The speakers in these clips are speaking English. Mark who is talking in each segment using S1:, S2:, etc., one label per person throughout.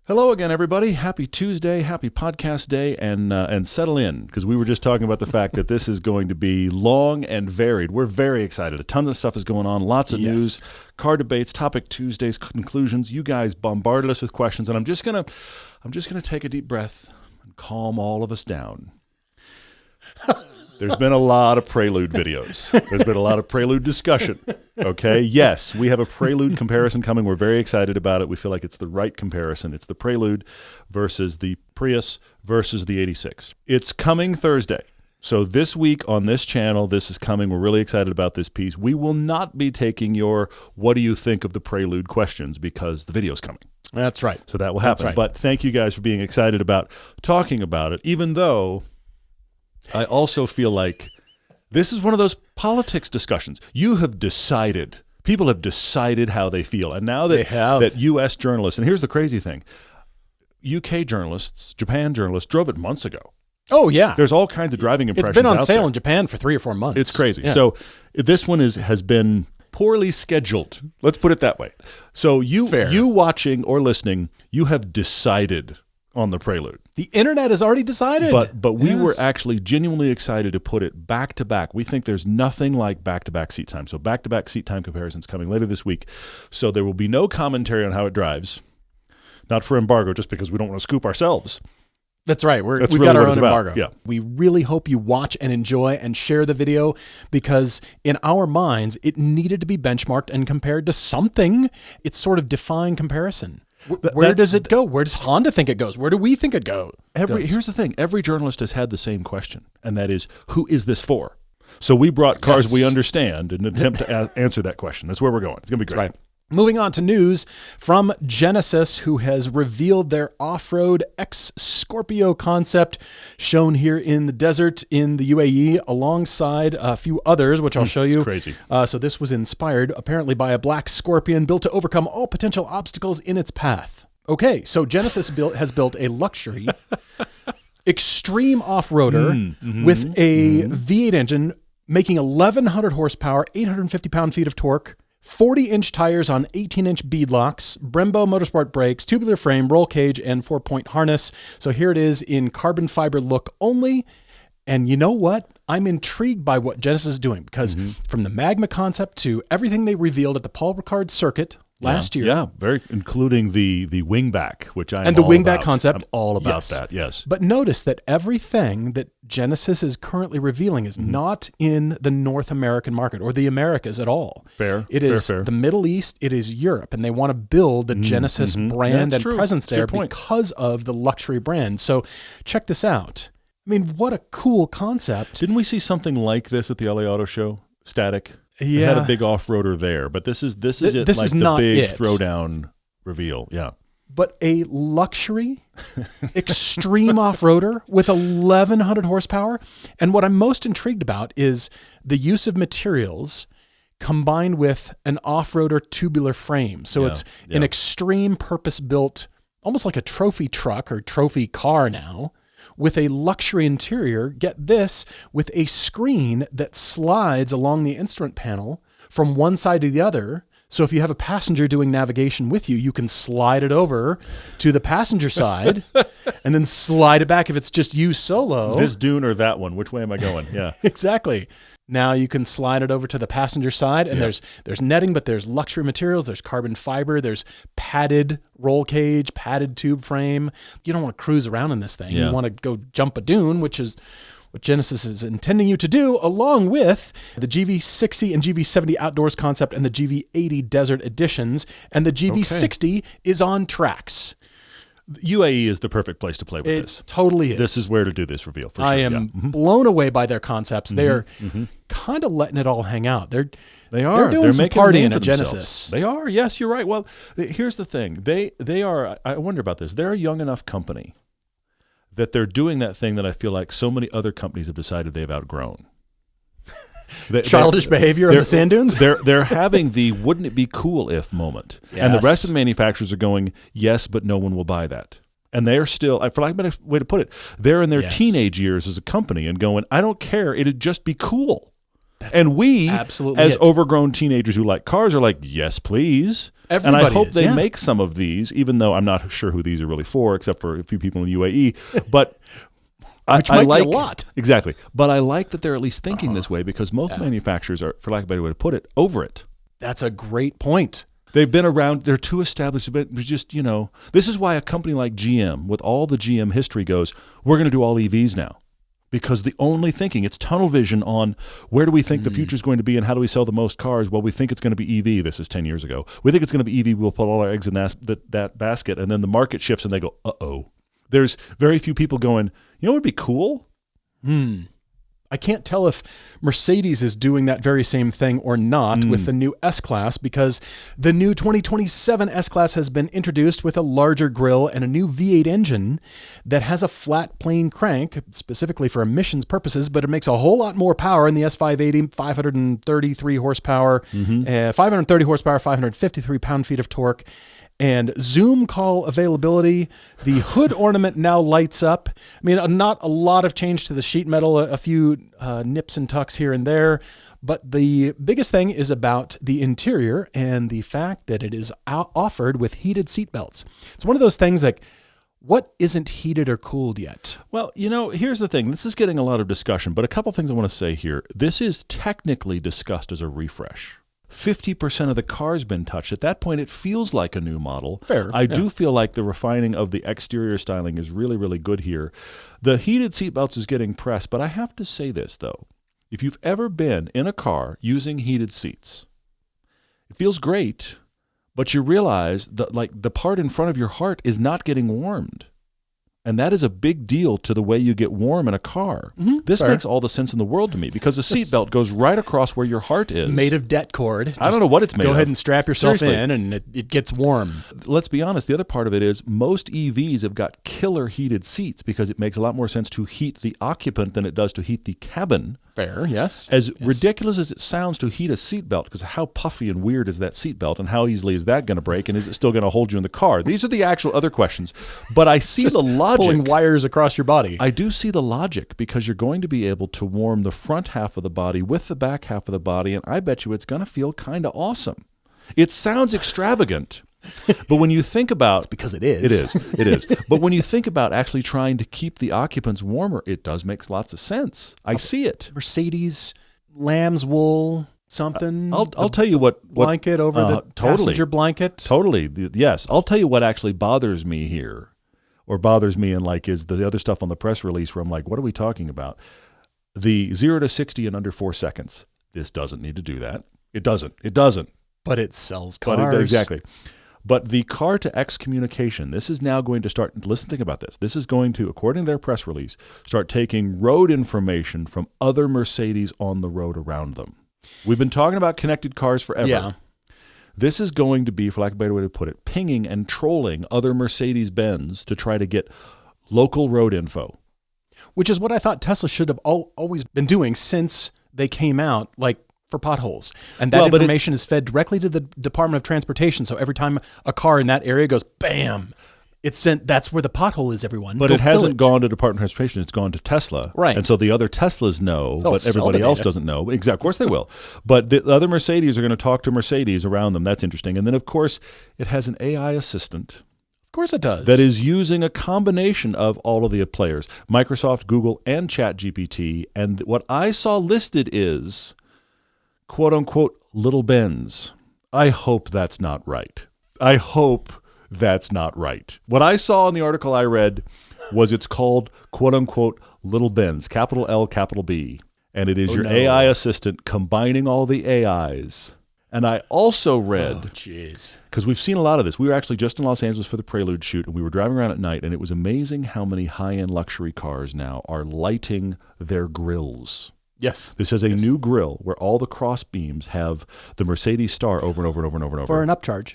S1: Hello again, everybody. Happy Tuesday, happy podcast day, and settle in, because we were just talking about the fact that this is going to be long and varied. We're very excited. A ton of stuff is going on, lots of news, car debates, topic Tuesdays, conclusions. You guys bombarded us with questions, and I'm just gonna take a deep breath and calm all of us down. There's been a lot of Prelude videos. There's been a lot of Prelude discussion. Okay, yes, we have a Prelude comparison coming. We're very excited about it. We feel like it's the right comparison. It's the Prelude versus the Prius versus the 86. It's coming Thursday. So this week on this channel, this is coming. We're really excited about this piece. We will not be taking your what do you think of the Prelude questions because the video's coming.
S2: That's right.
S1: So that will happen.
S2: Right.
S1: But thank you guys for being excited about talking about it, even though I also feel like this is one of those politics discussions. You have decided, people have decided how they feel. And now that U.S. journalists, and here's the crazy thing, UK journalists, Japan journalists drove it months ago.
S2: Oh, yeah.
S1: There's all kinds of driving impressions
S2: It's been on
S1: out
S2: sale
S1: there.
S2: in Japan for 3 or 4 months.
S1: It's crazy.
S2: Yeah.
S1: So this one has been poorly scheduled. Let's put it that way. So you watching or listening, you have decided on the Prelude.
S2: The internet has already decided.
S1: But we were actually genuinely excited to put it back to back. We think there's nothing like back-to-back seat time. So back-to-back seat time comparisons coming later this week. So there will be no commentary on how it drives. Not for embargo, just because we don't want to scoop ourselves.
S2: That's right. We've
S1: really
S2: got our
S1: what
S2: own
S1: it's about.
S2: embargo.
S1: Yeah.
S2: We really hope you watch and enjoy and share the video because in our minds, it needed to be benchmarked and compared to something. It's sort of defying comparison. Where does it go? Where does Honda think it goes? Where do we think it goes?
S1: Here's the thing. Every journalist has had the same question, and that is, who is this for? So we brought cars we understand in an attempt to answer that question. That's where we're going. It's going to be great.
S2: That's right. Moving on to news from Genesis, who has revealed their off-road Scorpio concept shown here in the desert in the UAE alongside a few others, which I'll show you.
S1: It's crazy.
S2: So this was inspired apparently by a black Scorpion built to overcome all potential obstacles in its path. Okay, so Genesis has built a luxury extreme off-roader with a V8 engine making 1,100 horsepower, 850 pound-feet of torque, 40-inch tires on 18-inch beadlocks, Brembo Motorsport brakes, tubular frame, roll cage, and 4-point harness. So here it is in carbon fiber look only. And you know what? I'm intrigued by what Genesis is doing because from the Magma concept to everything they revealed at the Paul Ricard circuit last year.
S1: Yeah, including the wingback, which I am
S2: and the
S1: all
S2: wingback
S1: about.
S2: concept.
S1: I'm all about that, yes.
S2: But notice that everything that Genesis is currently revealing is not in the North American market or the Americas at all.
S1: It
S2: is the Middle East, it is Europe, and they want to build the Genesis brand and presence there because of the luxury brand. So check this out. I mean, what a cool concept.
S1: Didn't we see something like this at the LA Auto Show? Static?
S2: Yeah.
S1: They had a big off-roader there, but this is
S2: This
S1: like
S2: is
S1: the
S2: not
S1: big
S2: it.
S1: throwdown reveal. Yeah.
S2: But a luxury extreme off-roader with 1,100 horsepower. And what I'm most intrigued about is the use of materials combined with an off-roader tubular frame. So it's an extreme purpose-built, almost like a trophy truck or trophy car now, with a luxury interior, get this, with a screen that slides along the instrument panel from one side to the other. So if you have a passenger doing navigation with you, you can slide it over to the passenger side and then slide it back if it's just you solo.
S1: This dune or that one? Which way am I going? Yeah.
S2: Exactly. Now you can slide it over to the passenger side, and there's netting, but there's luxury materials, there's carbon fiber, there's padded roll cage, padded tube frame. You don't want to cruise around in this thing. You want to go jump a dune, which is what Genesis is intending you to do, along with the GV60 and GV70 Outdoors concept and the GV80 Desert editions, and the GV60 is on tracks.
S1: UAE is the perfect place to play with this.
S2: It totally is.
S1: This is where to do this reveal, for sure.
S2: I am blown away by their concepts. They're kind of letting it all hang out. They're doing some partying at Genesis.
S1: They are. Yes, you're right. Well, here's the thing. They are, I wonder about this. They're a young enough company that they're doing that thing that I feel like so many other companies have decided they've outgrown.
S2: Childish behavior in the sand dunes?
S1: They're having the wouldn't it be cool if moment. Yes. And the rest of the manufacturers are going, yes, but no one will buy that. And they're still, for lack of a better way to put it, they're in their teenage years as a company and going, I don't care. It'd just be cool. And we,
S2: absolutely
S1: as overgrown teenagers who like cars, are like, yes, please.
S2: Everybody
S1: and I hope
S2: is,
S1: they make some of these, even though I'm not sure who these are really for, except for a few people in the UAE. But
S2: Which might be a lot.
S1: Exactly. But I like that they're at least thinking this way, because most manufacturers are, for lack of a better way to put it, over it.
S2: That's a great point.
S1: They've been around. They're too established. But just, this is why a company like GM, with all the GM history, goes, we're going to do all EVs now. Because the only thinking, it's tunnel vision on where do we think the future is going to be and how do we sell the most cars? Well, we think it's going to be EV. This is 10 years ago. We think it's going to be EV. We'll put all our eggs in that basket. And then the market shifts and they go, uh-oh. There's very few people going, what would be cool?
S2: I can't tell if Mercedes is doing that very same thing or not with the new S-Class, because the new 2027 S-Class has been introduced with a larger grille and a new V8 engine that has a flat plane crank, specifically for emissions purposes, but it makes a whole lot more power in the S580, 533 horsepower, 530 horsepower, 553 pound-feet of torque. And Zoom call availability. The hood ornament now lights up. I mean, not a lot of change to the sheet metal, a few nips and tucks here and there. But the biggest thing is about the interior and the fact that it is offered with heated seat belts. It's one of those things like, what isn't heated or cooled yet?
S1: Well, here's the thing. This is getting a lot of discussion, but a couple things I want to say here. This is technically discussed as a refresh. 50% of the car's been touched. At that point, it feels like a new model.
S2: Fair.
S1: I do feel like the refining of the exterior styling is really, really good here. The heated seatbelts is getting pressed, but I have to say this, though. If you've ever been in a car using heated seats, it feels great, but you realize that the part in front of your heart is not getting warmed. And that is a big deal to the way you get warm in a car. This makes all the sense in the world to me, because the seatbelt goes right across where your heart is.
S2: It's made of det cord.
S1: I don't know what it's made of.
S2: Go ahead and strap yourself
S1: Seriously.
S2: in, and it gets warm.
S1: Let's be honest. The other part of it is most EVs have got killer heated seats, because it makes a lot more sense to heat the occupant than it does to heat the cabin.
S2: Fair, yes.
S1: As ridiculous as it sounds to heat a seatbelt, because how puffy and weird is that seatbelt, and how easily is that going to break, and is it still going to hold you in the car? These are the actual other questions. But I see the logic.
S2: Pulling wires across your body.
S1: I do see the logic, because you're going to be able to warm the front half of the body with the back half of the body, and I bet you it's going to feel kind of awesome. It sounds extravagant. But when you think about...
S2: It's because it is.
S1: It is. But when you think about actually trying to keep the occupants warmer, it does make lots of sense. I see it.
S2: Mercedes, lamb's wool, something.
S1: I'll tell you what
S2: blanket over the passenger blanket.
S1: Totally. Yes. I'll tell you what actually bothers me here, or bothers me, and is the other stuff on the press release where I'm like, what are we talking about? The 0 to 60 in under 4 seconds. This doesn't need to do that. It doesn't.
S2: But it sells cars.
S1: Exactly. But the car-to-X communication, this is now going to start, think about this. This is going to, according to their press release, start taking road information from other Mercedes on the road around them. We've been talking about connected cars forever.
S2: Yeah.
S1: This is going to be, for lack of a better way to put it, pinging and trolling other Mercedes-Benz to try to get local road info.
S2: Which is what I thought Tesla should have always been doing since they came out, for potholes. And that information is fed directly to the Department of Transportation. So every time a car in that area goes, bam, it's sent. That's where the pothole is, everyone.
S1: But it hasn't gone to Department of Transportation. It's gone to Tesla.
S2: Right.
S1: And so the other Teslas know, but everybody else doesn't know. Exactly. Of course they will. But the other Mercedes are going to talk to Mercedes around them. That's interesting. And then, of course, it has an AI assistant.
S2: Of course it does.
S1: That is using a combination of all of the players, Microsoft, Google, and ChatGPT. And what I saw listed is... quote unquote, little Benz. I hope that's not right. What I saw in the article I read was it's called, quote unquote, little Benz, capital L, capital B. And it is your AI assistant combining all the AIs. And I also read, because we've seen a lot of this. We were actually just in Los Angeles for the Prelude shoot, and we were driving around at night, and it was amazing how many high-end luxury cars now are lighting their grills.
S2: Yes.
S1: This is a new grill where all the cross beams have the Mercedes star over and over and over and over and over.
S2: For an upcharge.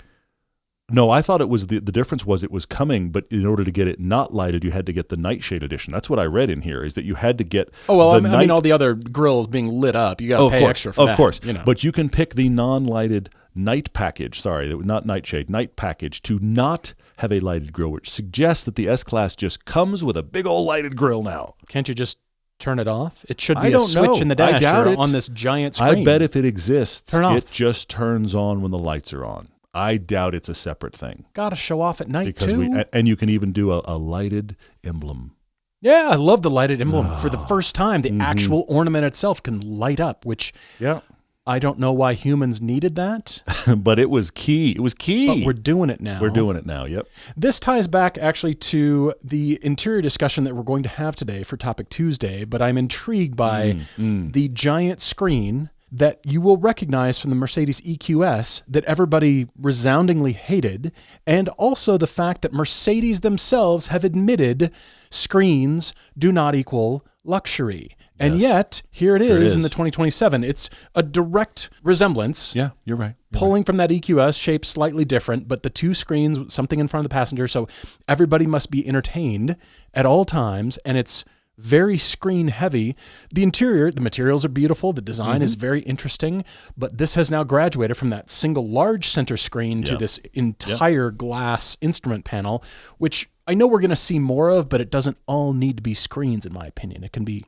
S1: No, I thought it was the difference was it was coming, but in order to get it not lighted, you had to get the nightshade edition. That's what I read in here, is that you had to get
S2: I mean all the other grills being lit up. You got to pay extra for that.
S1: Of course. But you can pick the non-lighted night package, not nightshade, night package, to not have a lighted grill, which suggests that the S-Class just comes with a big old lighted grill now.
S2: Can't you just turn it off? It should
S1: I
S2: be a
S1: don't
S2: switch
S1: know.
S2: in the
S1: I
S2: dash
S1: doubt
S2: or
S1: it.
S2: on this giant screen.
S1: I bet if it exists,
S2: Turn off.
S1: it just turns on when the lights are on. I doubt it's a separate thing.
S2: Got to show off at night
S1: Because
S2: too.
S1: and you can even do a lighted emblem.
S2: Yeah, I love the lighted emblem. For the first time, the actual ornament itself can light up, which
S1: Yeah.
S2: I don't know why humans needed that,
S1: But it was key. It was key.
S2: but we're doing it now.
S1: We're doing it now. Yep.
S2: This ties back actually to the interior discussion that we're going to have today for Topic Tuesday, but I'm intrigued by the giant screen that you will recognize from the Mercedes EQS that everybody resoundingly hated, and also the fact that Mercedes themselves have admitted screens do not equal luxury. And yet, here it is in the 2027. It's a direct resemblance.
S1: Yeah, you're right.
S2: Pulling from that EQS, shape slightly different, but the two screens, something in front of the passenger, so everybody must be entertained at all times, and it's very screen heavy. The interior, the materials are beautiful, the design is very interesting, but this has now graduated from that single large center screen to this entire glass instrument panel, which I know we're going to see more of, but it doesn't all need to be screens, in my opinion. It can be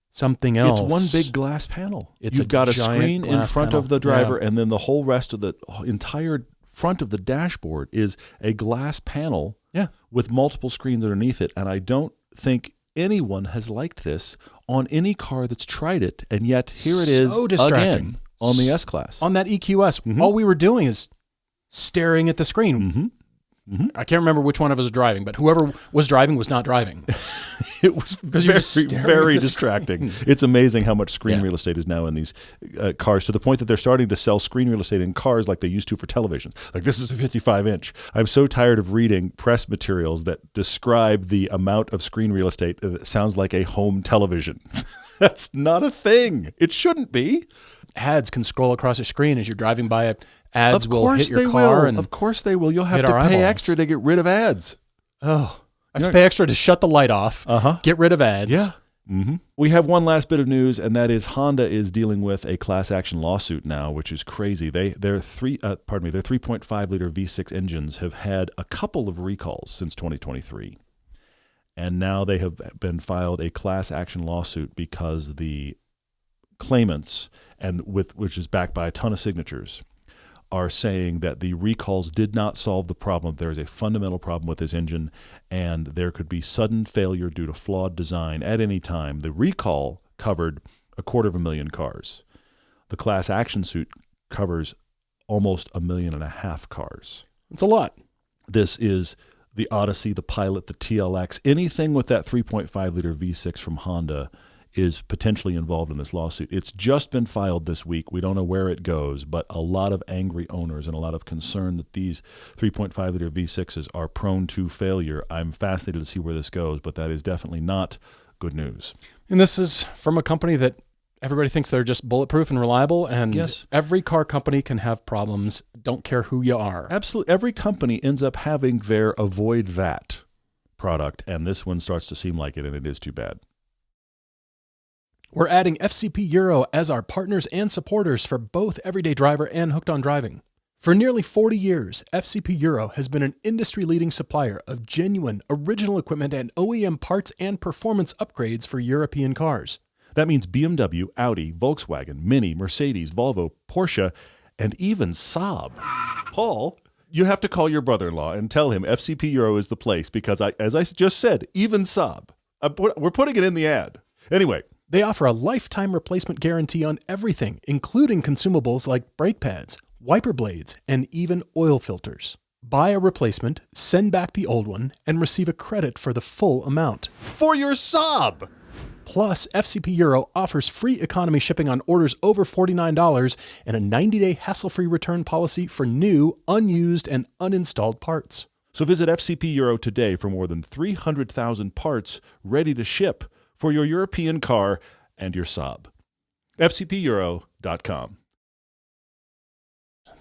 S2: something else.
S1: It's one big glass panel.
S2: It's
S1: You've got a
S2: giant
S1: screen in
S2: glass
S1: front
S2: panel.
S1: of the driver, and then the whole rest of the entire front of the dashboard is a glass panel with multiple screens underneath it. And I don't think anyone has liked this on any car that's tried it. And yet here it is again on the S-Class.
S2: On that EQS, all we were doing is staring at the screen. I can't remember which one of us was driving, but whoever was driving was not driving.
S1: It was very distracting. It's amazing how much screen real estate is now in these cars, to the point that they're starting to sell screen real estate in cars like they used to for televisions. Like, this is a 55-inch. I'm so tired of reading press materials that describe the amount of screen real estate that sounds like a home television. That's not a thing. It shouldn't be.
S2: Ads can scroll across your screen as you're driving by it. Ads will hit your
S1: they
S2: car.
S1: will.
S2: And
S1: of course they will. You'll have
S2: hit
S1: to
S2: our
S1: pay
S2: eyeballs.
S1: extra to get rid of ads.
S2: Oh, I have to pay extra to shut the light off, get rid of ads.
S1: Yeah. We have one last bit of news, and that is Honda is dealing with a class action lawsuit now, which is crazy. Their 3.5 liter V6 engines have had a couple of recalls since 2023, and now they have been filed a class action lawsuit because the claimants, which is backed by a ton of signatures, are saying that the recalls did not solve the problem. There is a fundamental problem with this engine, and there could be sudden failure due to flawed design at any time. The recall covered 250,000 cars. The class action suit covers almost 1.5 million cars.
S2: It's a lot.
S1: This is the Odyssey, the Pilot, the TLX, anything with that 3.5 liter V6 from Honda is potentially involved in this lawsuit. It's just been filed this week. We don't know where it goes, but a lot of angry owners and a lot of concern that these 3.5 liter V6s are prone to failure. I'm fascinated to see where this goes, but that is definitely not good news.
S2: And this is from a company that everybody thinks they're just bulletproof and reliable, and every car company can have problems. Don't care who you are.
S1: Absolutely. Every company ends up having their avoid that product, and this one starts to seem like it, and it is too bad.
S2: We're adding FCP Euro as our partners and supporters for both Everyday Driver and Hooked on Driving. For nearly 40 years, FCP Euro has been an industry-leading supplier of genuine, original equipment and OEM parts and performance upgrades for European cars.
S1: That means BMW, Audi, Volkswagen, Mini, Mercedes, Volvo, Porsche, and even Saab. Paul, you have to call your brother-in-law and tell him FCP Euro is the place, because as I just said, even Saab. We're putting it in the ad. Anyway.
S2: They offer a lifetime replacement guarantee on everything, including consumables like brake pads, wiper blades, and even oil filters. Buy a replacement, send back the old one, and receive a credit for the full amount.
S1: For your Saab!
S2: Plus, FCP Euro offers free economy shipping on orders over $49 and a 90-day hassle-free return policy for new, unused, and uninstalled parts.
S1: So visit FCP Euro today for more than 300,000 parts ready to ship for your European car and your Saab. FCPEuro.com.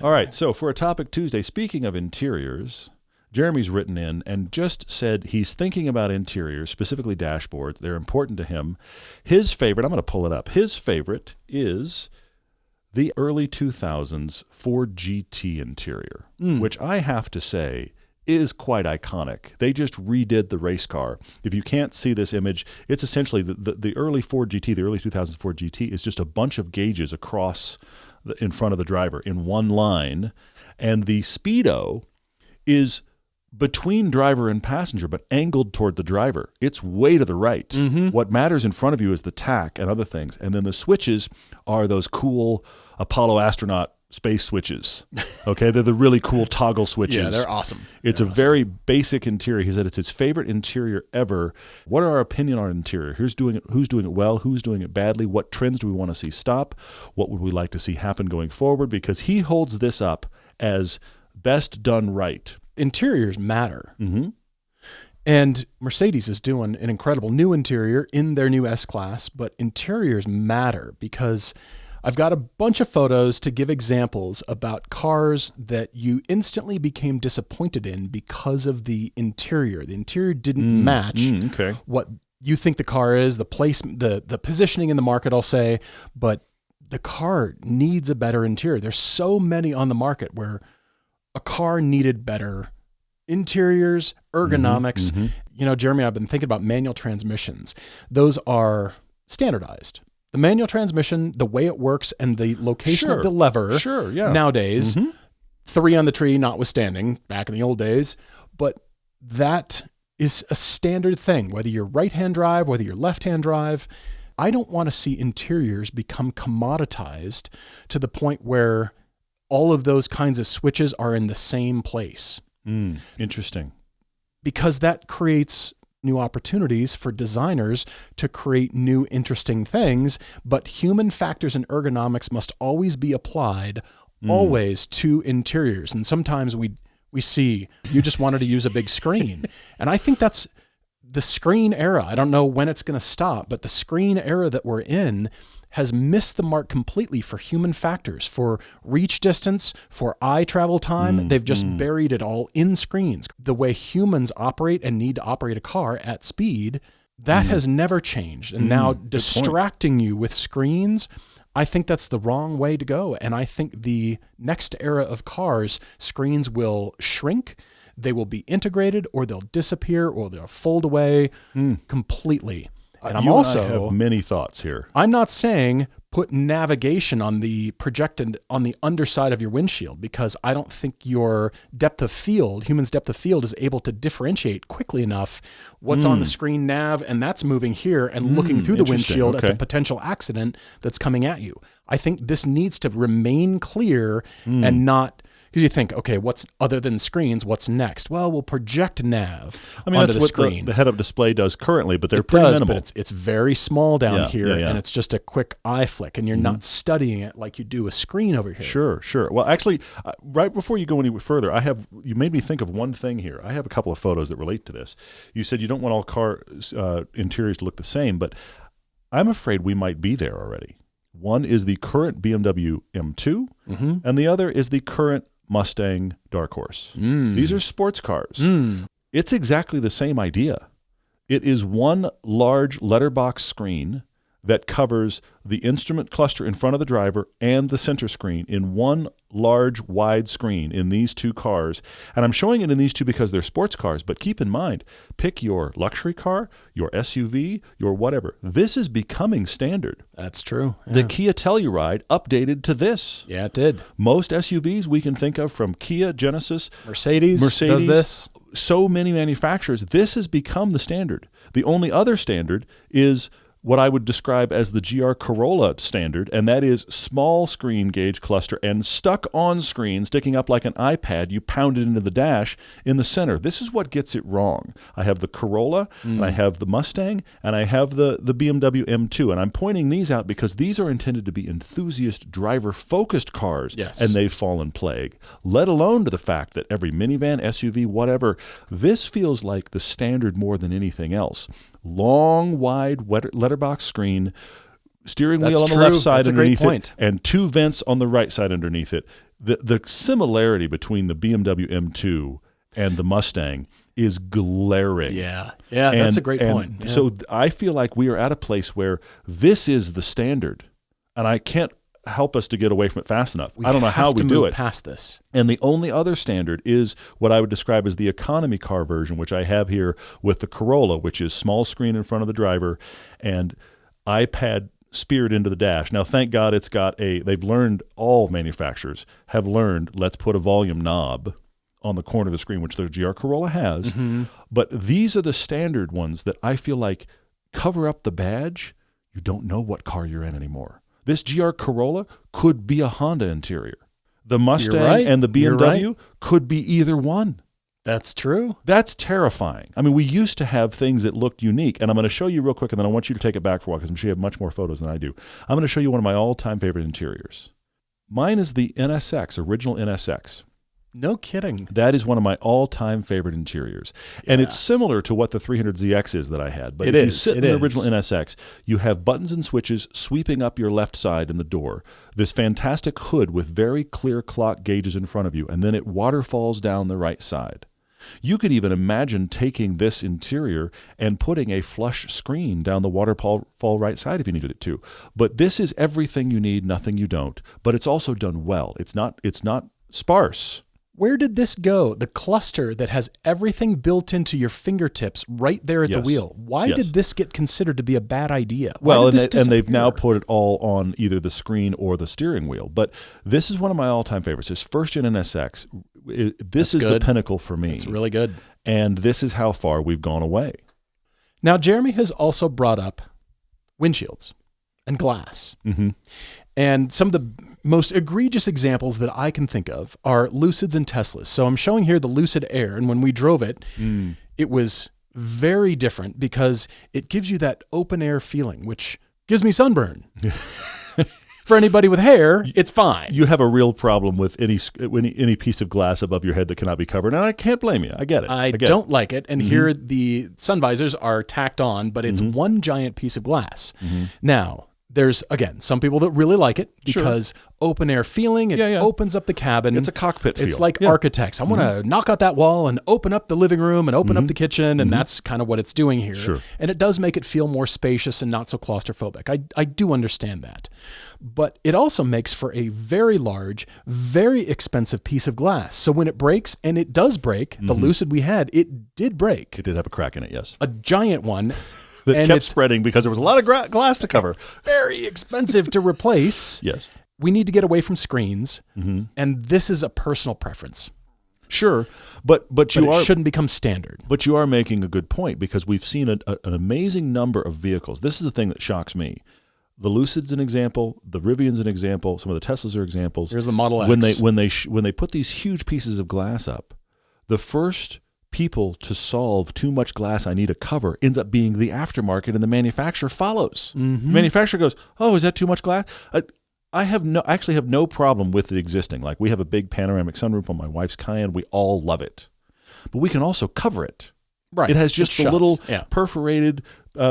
S1: All right, so for a Topic Tuesday, speaking of interiors, Jeremy's written in and just said he's thinking about interiors, specifically dashboards. They're important to him. His favorite, I'm going to pull it up, his favorite is the early 2000s Ford GT interior, which I have to say is quite iconic. They just redid the race car. If you can't see this image, it's essentially the early Ford GT, the early 2000s Ford GT is just a bunch of gauges across in front of the driver in one line. And the Speedo is between driver and passenger, but angled toward the driver. It's way to the right. Mm-hmm. What matters in front of you is the tack and other things. And then the switches are those cool Apollo astronaut space switches. Okay, they're the really cool toggle switches.
S2: Yeah, they're awesome.
S1: It's a very basic interior. He said it's his favorite interior ever. What are our opinion on interior? Who's doing it well? Who's doing it badly? What trends do we want to see stop? What would we like to see happen going forward? Because he holds this up as best done right.
S2: Interiors matter.
S1: Mm-hmm.
S2: And Mercedes is doing an incredible new interior in their new S-Class, but interiors matter because I've got a bunch of photos to give examples about cars that you instantly became disappointed in because of the interior. The interior didn't match what you think the car is, the positioning in the market, I'll say, but the car needs a better interior. There's so many on the market where a car needed better interiors, ergonomics.
S1: Mm-hmm.
S2: You know, Jeremy, I've been thinking about manual transmissions. Those are standardized. The manual transmission, the way it works, and the location of the lever nowadays, 3 on the tree notwithstanding, back in the old days, but that is a standard thing, whether you're right-hand drive, whether you're left-hand drive. I don't want to see interiors become commoditized to the point where all of those kinds of switches are in the same place.
S1: Interesting.
S2: Because that creates new opportunities for designers to create new, interesting things, but human factors and ergonomics must always be applied always to interiors. And sometimes we see you just wanted to use a big screen. And I think that's the screen era. I don't know when it's going to stop, but the screen era that we're in has missed the mark completely for human factors, for reach distance, for eye travel time. They've just buried it all in screens. The way humans operate and need to operate a car at speed, that has never changed. And now distracting you with screens, I think that's the wrong way to go. And I think the next era of cars, screens will shrink, they will be integrated, or they'll disappear, or they'll fold away completely. And I
S1: have many thoughts here.
S2: I'm not saying put navigation on the projected on the underside of your windshield, because I don't think your depth of field, human's depth of field, is able to differentiate quickly enough what's on the screen nav and that's moving here and looking through the windshield at the potential accident that's coming at you. I think this needs to remain clear and not. Because you think, okay, what's other than screens? What's next? Well, we'll project nav onto
S1: that's
S2: the
S1: what
S2: screen.
S1: The head-up display does currently, but they're pretty minimal.
S2: But it's very small down here, and it's just a quick eye flick, and you're not studying it like you do a screen over here.
S1: Sure. Well, actually, right before you go any further, you made me think of one thing here. I have a couple of photos that relate to this. You said you don't want all car interiors to look the same, but I'm afraid we might be there already. One is the current BMW M2, and the other is the current Mustang Dark Horse. These are sports cars. It's exactly the same idea. It is one large letterbox screen that covers the instrument cluster in front of the driver and the center screen in one large wide screen in these two cars. And I'm showing it in these two because they're sports cars, but keep in mind, pick your luxury car, your SUV, your whatever. This is becoming standard.
S2: That's true. Yeah.
S1: The Kia Telluride updated to this.
S2: Yeah, it did.
S1: Most SUVs we can think of, from Kia, Genesis,
S2: Mercedes does this.
S1: So many manufacturers, this has become the standard. The only other standard is what I would describe as the GR Corolla standard, and that is small screen gauge cluster and stuck on screen, sticking up like an iPad, you pound it into the dash in the center. This is what gets it wrong. I have the Corolla, and I have the Mustang, and I have the BMW M2, and I'm pointing these out because these are intended to be enthusiast, driver-focused cars, and they've fallen plague, let alone to the fact that every minivan, SUV, whatever, this feels like the standard more than anything else. Long, wide letterbox screen, steering wheel on the left side underneath it, and two vents on the right side underneath it. The similarity between the BMW M2 and the Mustang is glaring.
S2: Yeah, that's a great point. Yeah.
S1: So I feel like we are at a place where this is the standard, and I can't help us to get away from it fast enough. I don't know how we do it.
S2: Past this.
S1: And the only other standard is what I would describe as the economy car version, which I have here with the Corolla, which is small screen in front of the driver and iPad speared into the dash. Now, thank God they've learned, all manufacturers have learned, let's put a volume knob on the corner of the screen, which the GR Corolla has. Mm-hmm. But these are the standard ones that I feel like cover up the badge. You don't know what car you're in anymore. This GR Corolla could be a Honda interior. The Mustang and the BMW could be either one.
S2: That's true.
S1: That's terrifying. I mean, we used to have things that looked unique, and I'm going to show you real quick, and then I want you to take it back for a while because I'm sure you have much more photos than I do. I'm going to show you one of my all-time favorite interiors. Mine is the NSX, original NSX.
S2: No kidding.
S1: That is one of my all-time favorite interiors. And it's similar to what the 300ZX is that I had. But if you sit in the original NSX, you have buttons and switches sweeping up your left side in the door, this fantastic hood with very clear clock gauges in front of you, and then it waterfalls down the right side. You could even imagine taking this interior and putting a flush screen down the waterfall right side if you needed it to. But this is everything you need, nothing you don't. But it's also done well. It's not sparse.
S2: Where did this go? The cluster that has everything built into your fingertips right there at the wheel. Why did this get considered to be a bad idea?
S1: Well, and they've now put it all on either the screen or the steering wheel. But this is one of my all-time favorites. This first-gen NSX, this is the pinnacle for me.
S2: It's really good.
S1: And this is how far we've gone away.
S2: Now, Jeremy has also brought up windshields and glass. Mm-hmm. And some of the most egregious examples that I can think of are Lucids and Teslas. So I'm showing here the Lucid Air, and when we drove it, it was very different because it gives you that open air feeling, which gives me sunburn. For anybody with hair, it's fine.
S1: You have a real problem with any piece of glass above your head that cannot be covered, and I can't blame you. I get it.
S2: I don't like it, and here the sun visors are tacked on, but it's one giant piece of glass. Mm-hmm. Now, there's, again, some people that really like it because open air feeling, it opens up the cabin.
S1: It's a cockpit feel.
S2: It's like architects. I want to knock out that wall and open up the living room and open up the kitchen, and that's kind of what it's doing here.
S1: Sure.
S2: And it does make it feel more spacious and not so claustrophobic. I do understand that. But it also makes for a very large, very expensive piece of glass. So when it breaks, and it does break, the Lucid we had, it did break.
S1: It did have a crack in it, yes.
S2: A giant one.
S1: That kept spreading because there was a lot of glass to cover.
S2: Very expensive to replace.
S1: Yes.
S2: We need to get away from screens, and this is a personal preference.
S1: Sure, but
S2: it shouldn't become standard.
S1: But you are making a good point because we've seen an amazing number of vehicles. This is the thing that shocks me. The Lucid's an example. The Rivian's an example. Some of the Teslas are examples.
S2: Here's the Model X.
S1: When they put these huge pieces of glass up, the first people to solve too much glass, I need a cover, ends up being the aftermarket, and the manufacturer follows. Mm-hmm. The manufacturer goes, oh, is that too much glass? I actually have no problem with the existing. Like, we have a big panoramic sunroof on my wife's Cayenne. We all love it. But we can also cover it.
S2: Right.
S1: It has just a little perforated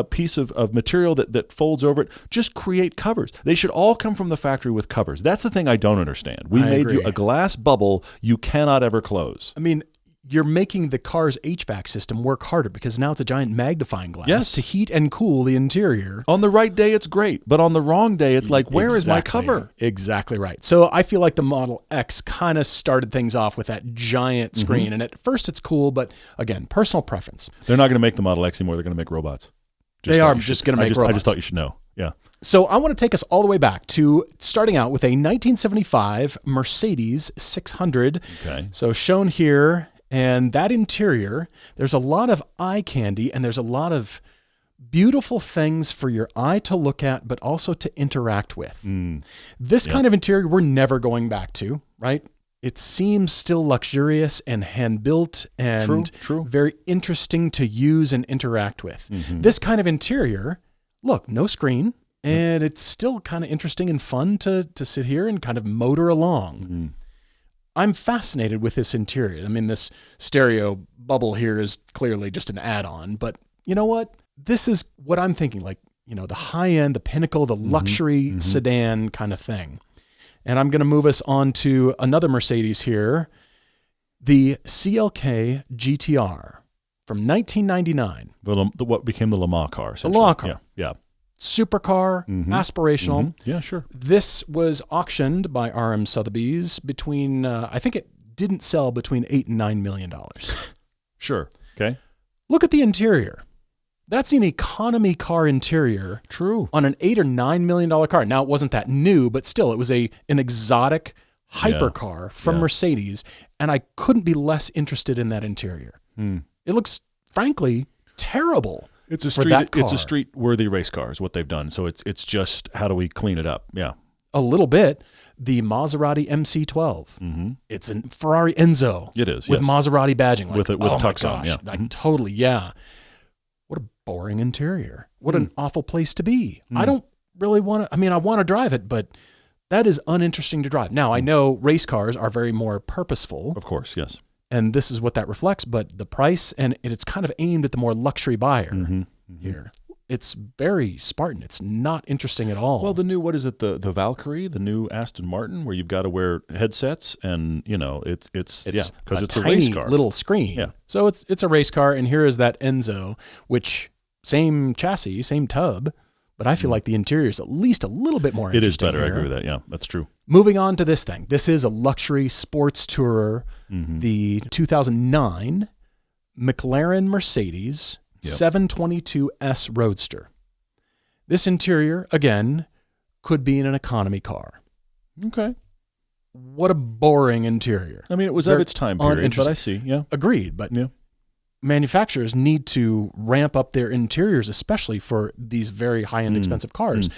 S1: piece of material that folds over it. Just create covers. They should all come from the factory with covers. That's the thing I don't understand. We made you a glass bubble you cannot ever close.
S2: I mean, you're making the car's HVAC system work harder because now it's a giant magnifying glass to heat and cool the interior.
S1: On the right day, it's great. But on the wrong day, it's like, where is my cover?
S2: Exactly right. So I feel like the Model X kind of started things off with that giant screen. And at first it's cool, but again, personal preference.
S1: They're not going to make the Model X anymore. They're going to make robots.
S2: They are just going to make robots.
S1: I just thought you should know. Yeah.
S2: So I want to take us all the way back to starting out with a 1975 Mercedes 600.
S1: Okay.
S2: So shown here. And that interior, there's a lot of eye candy and there's a lot of beautiful things for your eye to look at, but also to interact with. This kind of interior we're never going back to, right? It seems still luxurious and hand-built and very interesting to use and interact with. This kind of interior, look, no screen, and it's still kind of interesting and fun to sit here and kind of motor along. I'm fascinated with this interior. I mean, this stereo bubble here is clearly just an add-on, but you know what? This is what I'm thinking, like, you know, the high-end, the pinnacle, the luxury sedan kind of thing. And I'm going to move us on to another Mercedes here, the CLK GTR from 1999.
S1: What became the Le Mans car.
S2: The Le Mans car.
S1: Yeah.
S2: supercar, aspirational.
S1: Yeah, sure.
S2: This was auctioned by R.M. Sotheby's between, I think it didn't sell between $8 and $9 million.
S1: Sure. Okay.
S2: Look at the interior. That's an economy car interior.
S1: True.
S2: On an $8 or $9 million car. Now, it wasn't that new, but still, it was an exotic hypercar from Mercedes, and I couldn't be less interested in that interior. It looks, frankly, terrible.
S1: It's a
S2: for that car.
S1: It's a street-worthy race car is what they've done. So it's just how do we clean it up? Yeah.
S2: A little bit. The Maserati MC12. It's a Ferrari Enzo.
S1: It is,
S2: with
S1: yes.
S2: Maserati badging.
S1: With tux on, yeah.
S2: Like, totally, yeah. What a boring interior. What an awful place to be. I don't really want to, I want to drive it, but that is uninteresting to drive. Now, I know race cars are very more purposeful.
S1: Of course, yes.
S2: And this is what that reflects, but the price, and it's kind of aimed at the more luxury buyer here. It's very Spartan. It's not interesting at all.
S1: Well, the new, what is it, the Valkyrie, the new Aston Martin, where you've got to wear headsets, and it's because it's a race car,
S2: little screen.
S1: Yeah.
S2: So it's a race car, and here is that Enzo, which same chassis, same tub, but I feel like the interior is at least a little bit more interesting.
S1: It is better.
S2: Here.
S1: I agree with that. Yeah, that's true.
S2: Moving on to this thing. This is a luxury sports tourer, the 2009 McLaren Mercedes 722S Roadster. This interior, again, could be in an economy car.
S1: Okay.
S2: What a boring interior.
S1: I mean, it was of its time period, but I see. Yeah.
S2: Agreed, but manufacturers need to ramp up their interiors, especially for these very high-end expensive cars.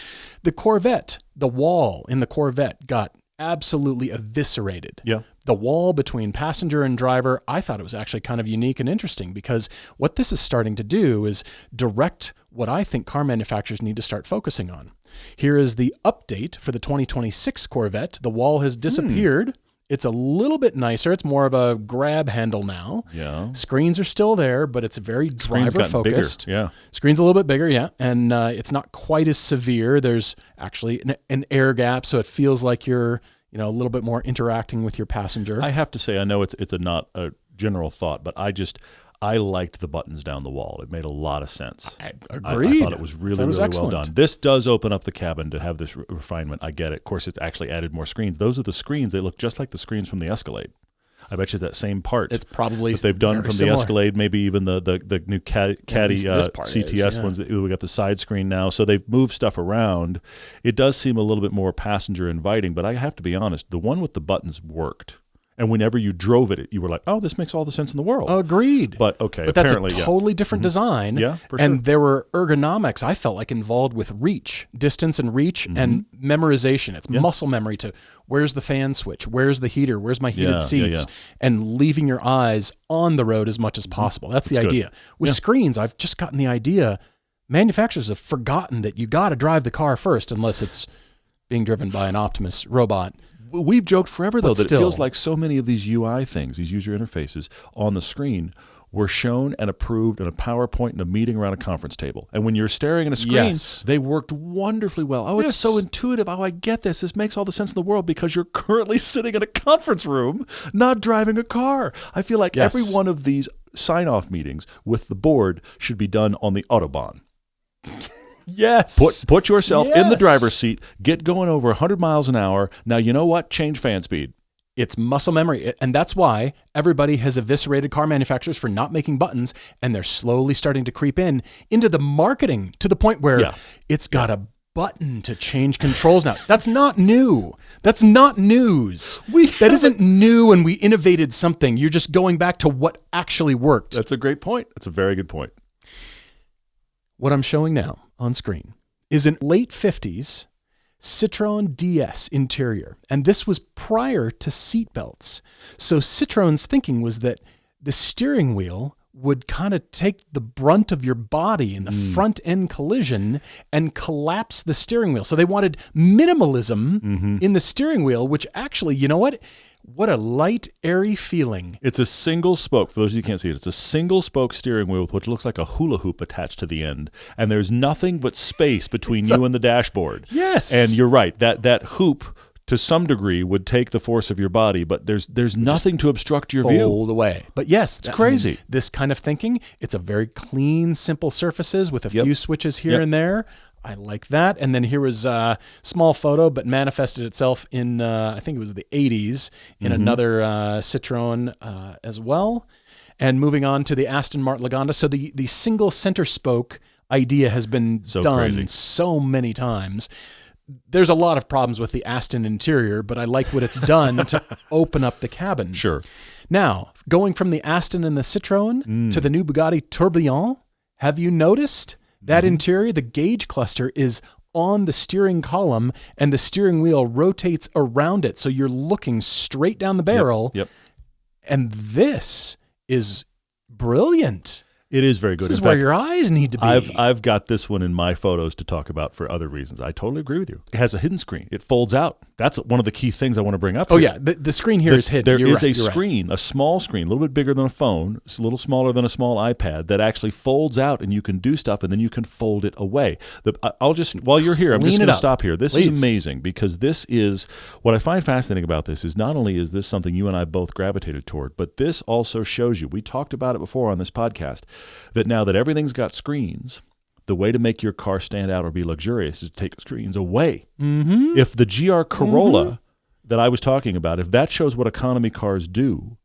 S2: The Corvette, the wall in the Corvette got absolutely eviscerated.
S1: Yeah.
S2: The wall between passenger and driver, I thought it was actually kind of unique and interesting, because what this is starting to do is direct what I think car manufacturers need to start focusing on. Here is the update for the 2026 Corvette. The wall has disappeared. It's a little bit nicer. It's more of a grab handle now.
S1: Yeah.
S2: Screens are still there, but it's very driver-focused.
S1: Yeah.
S2: Screen's a little bit bigger, yeah. And it's not quite as severe. There's actually an air gap, so it feels like you're a little bit more interacting with your passenger.
S1: I have to say, I know it's not a general thought, but I liked the buttons down the wall. It made a lot of sense.
S2: I agreed.
S1: I thought it was really well done. This does open up the cabin to have this refinement. I get it. Of course, it's actually added more screens. Those are the screens. They look just like the screens from the Escalade. I bet you that same part.
S2: It's probably
S1: that they've done from
S2: similar.
S1: the Escalade, maybe even the new Caddy CTS ones. We got the side screen now, so they've moved stuff around. It does seem a little bit more passenger inviting, but I have to be honest, the one with the buttons worked. And whenever you drove it, you were like, "Oh, this makes all the sense in the world."
S2: Agreed.
S1: But okay,
S2: but that's a totally different design.
S1: Yeah, for sure.
S2: And there were ergonomics I felt like involved with reach, distance and reach, and memorization. It's muscle memory to where's the fan switch, where's the heater, where's my heated seats, and leaving your eyes on the road as much as possible. That's the idea. With screens, I've just gotten the idea. Manufacturers have forgotten that you got to drive the car first, unless it's being driven by an Optimus robot.
S1: We've joked forever, though, that
S2: still,
S1: it feels like so many of these UI things, these user interfaces on the screen, were shown and approved in a PowerPoint in a meeting around a conference table. And when you're staring at a screen, they worked wonderfully well. Oh, it's so intuitive. Oh, I get this. This makes all the sense in the world because you're currently sitting in a conference room, not driving a car. I feel like every one of these sign-off meetings with the board should be done on the Autobahn.
S2: Yes.
S1: Put yourself in the driver's seat. Get going over 100 miles an hour. Now, you know what? Change fan speed.
S2: It's muscle memory. And that's why everybody has eviscerated car manufacturers for not making buttons. And they're slowly starting to creep into the marketing to the point where it's got a button to change controls now. That's not new. That's not news. That isn't new and we innovated something. You're just going back to what actually worked.
S1: That's a great point. That's a very good point.
S2: What I'm showing now on screen is an late 50s Citroën DS interior. And this was prior to seat belts. So Citroën's thinking was that the steering wheel would kind of take the brunt of your body in the front end collision and collapse the steering wheel. So they wanted minimalism in the steering wheel, which actually, you know what? What a light, airy feeling.
S1: It's a single spoke. For those of you who can't see it, it's a single spoke steering wheel with what looks like a hula hoop attached to the end. And there's nothing but space between you and the dashboard.
S2: Yes.
S1: And you're right. That hoop, to some degree, would take the force of your body, but there's nothing to obstruct your view.
S2: Fold away. But yes,
S1: it's crazy.
S2: This kind of thinking, it's a very clean, simple surfaces with a few switches here and there. I like that. And then here was a small photo, but manifested itself in, I think it was the 80s, in another Citroen as well. And moving on to the Aston Martin Lagonda. So the single center spoke idea has been done so many times. There's a lot of problems with the Aston interior, but I like what it's done to open up the cabin.
S1: Sure.
S2: Now, going from the Aston and the Citroen to the new Bugatti Tourbillon, have you noticed that interior? The gauge cluster is on the steering column, and the steering wheel rotates around it. So you're looking straight down the barrel.
S1: Yep.
S2: And this is brilliant.
S1: It is very good.
S2: This is where your eyes need to be.
S1: I've got this one in my photos to talk about for other reasons. I totally agree with you. It has a hidden screen. It folds out. That's one of the key things I want to bring up.
S2: Oh, yeah. The screen here is hidden.
S1: There is a screen, a small screen, a little bit bigger than a phone, it's a little smaller than a small iPad, that actually folds out, and you can do stuff, and then you can fold it away. I'll just, while you're here, I'm just going to stop here. This is amazing, because this is, what I find fascinating about this is not only is this something you and I both gravitated toward, but this also shows you, we talked about it before on this podcast, that now that everything's got screens, the way to make your car stand out or be luxurious is to take screens away. If the GR Corolla that I was talking about, if that shows what economy cars do,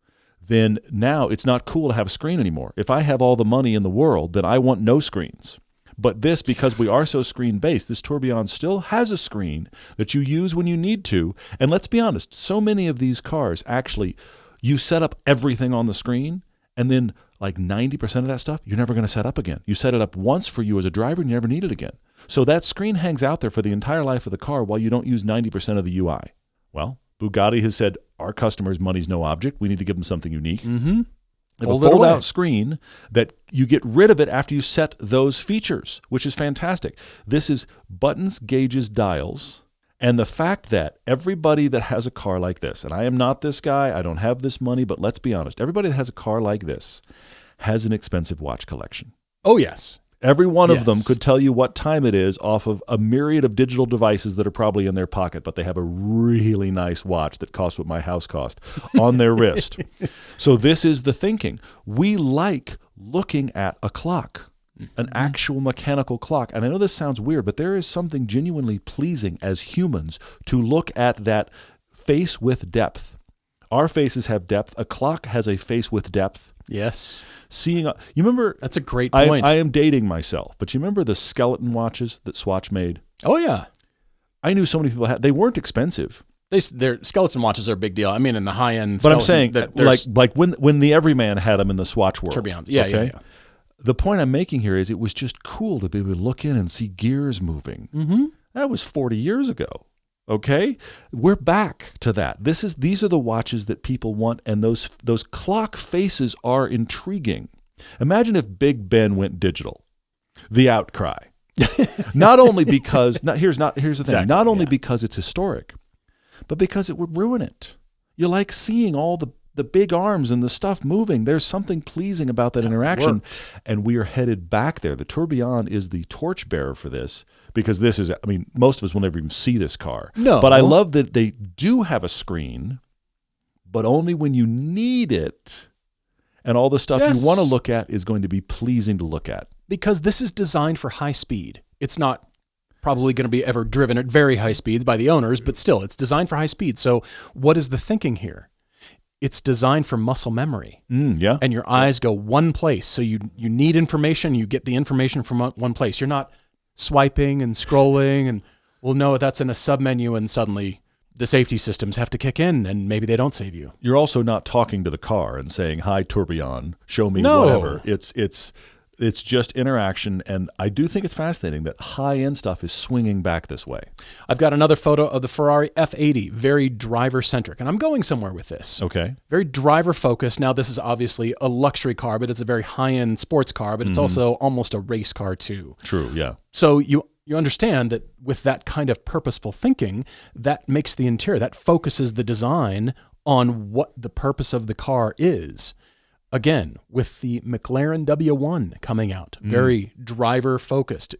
S1: then now it's not cool to have a screen anymore. If I have all the money in the world, then I want no screens. But this, because we are so screen-based, this Tourbillon still has a screen that you use when you need to. And let's be honest, so many of these cars actually, you set up everything on the screen, and then like 90% of that stuff, you're never going to set up again. You set it up once for you as a driver, and you never need it again. So that screen hangs out there for the entire life of the car while you don't use 90% of the UI. Well, Bugatti has said, our customers' money's no object. We need to give them something unique. A fold-out screen that you get rid of it after you set those features, which is fantastic. This is buttons, gauges, dials. And the fact that everybody that has a car like this, and I am not this guy, I don't have this money, but let's be honest, everybody that has a car like this has an expensive watch collection.
S2: Oh, yes.
S1: Every one of them could tell you what time it is off of a myriad of digital devices that are probably in their pocket, but they have a really nice watch that costs what my house cost on their wrist. So this is the thinking. We like looking at a clock. An actual mechanical clock. And I know this sounds weird, but there is something genuinely pleasing as humans to look at that face with depth. Our faces have depth. A clock has a face with depth.
S2: Yes.
S1: You remember?
S2: That's a great point.
S1: I am dating myself, but you remember the skeleton watches that Swatch made?
S2: Oh, yeah.
S1: I knew so many people had. They weren't expensive.
S2: Their skeleton watches are a big deal. I mean, in the high end.
S1: But I'm saying, like when the everyman had them in the Swatch world.
S2: Tourbillons. Yeah.
S1: The point I'm making here is it was just cool to be able to look in and see gears moving. That was 40 years ago. Okay? We're back to that. These are the watches that people want, and those clock faces are intriguing. Imagine if Big Ben went digital. The outcry. Not only because here's the thing.
S2: Exactly,
S1: not only because it's historic, but because it would ruin it. You like seeing all the big arms and the stuff moving. There's something pleasing about that interaction, and we are headed back there. The Tourbillon is the torchbearer for this, because this is, I mean, most of us will never even see this car.
S2: No.
S1: But I love that they do have a screen, but only when you need it, and all the stuff you want to look at is going to be pleasing to look at.
S2: Because this is designed for high speed. It's not probably going to be ever driven at very high speeds by the owners, but still, it's designed for high speed. So what is the thinking here? It's designed for muscle memory. And your eyes go one place. So you need information, you get the information from one place. You're not swiping and scrolling and, well, no, that's in a submenu, and suddenly the safety systems have to kick in, and maybe they don't save you.
S1: You're also not talking to the car and saying, hi, Tourbillon, show me whatever. It's just interaction, and I do think it's fascinating that high-end stuff is swinging back this way.
S2: I've got another photo of the Ferrari F80, very driver-centric, and I'm going somewhere with this.
S1: Okay.
S2: Very driver-focused. Now, this is obviously a luxury car, but it's a very high-end sports car, but it's also almost a race car, too.
S1: True, yeah.
S2: So you understand that with that kind of purposeful thinking, that makes the interior, that focuses the design on what the purpose of the car is. Again, with the McLaren W1 coming out, very driver-focused.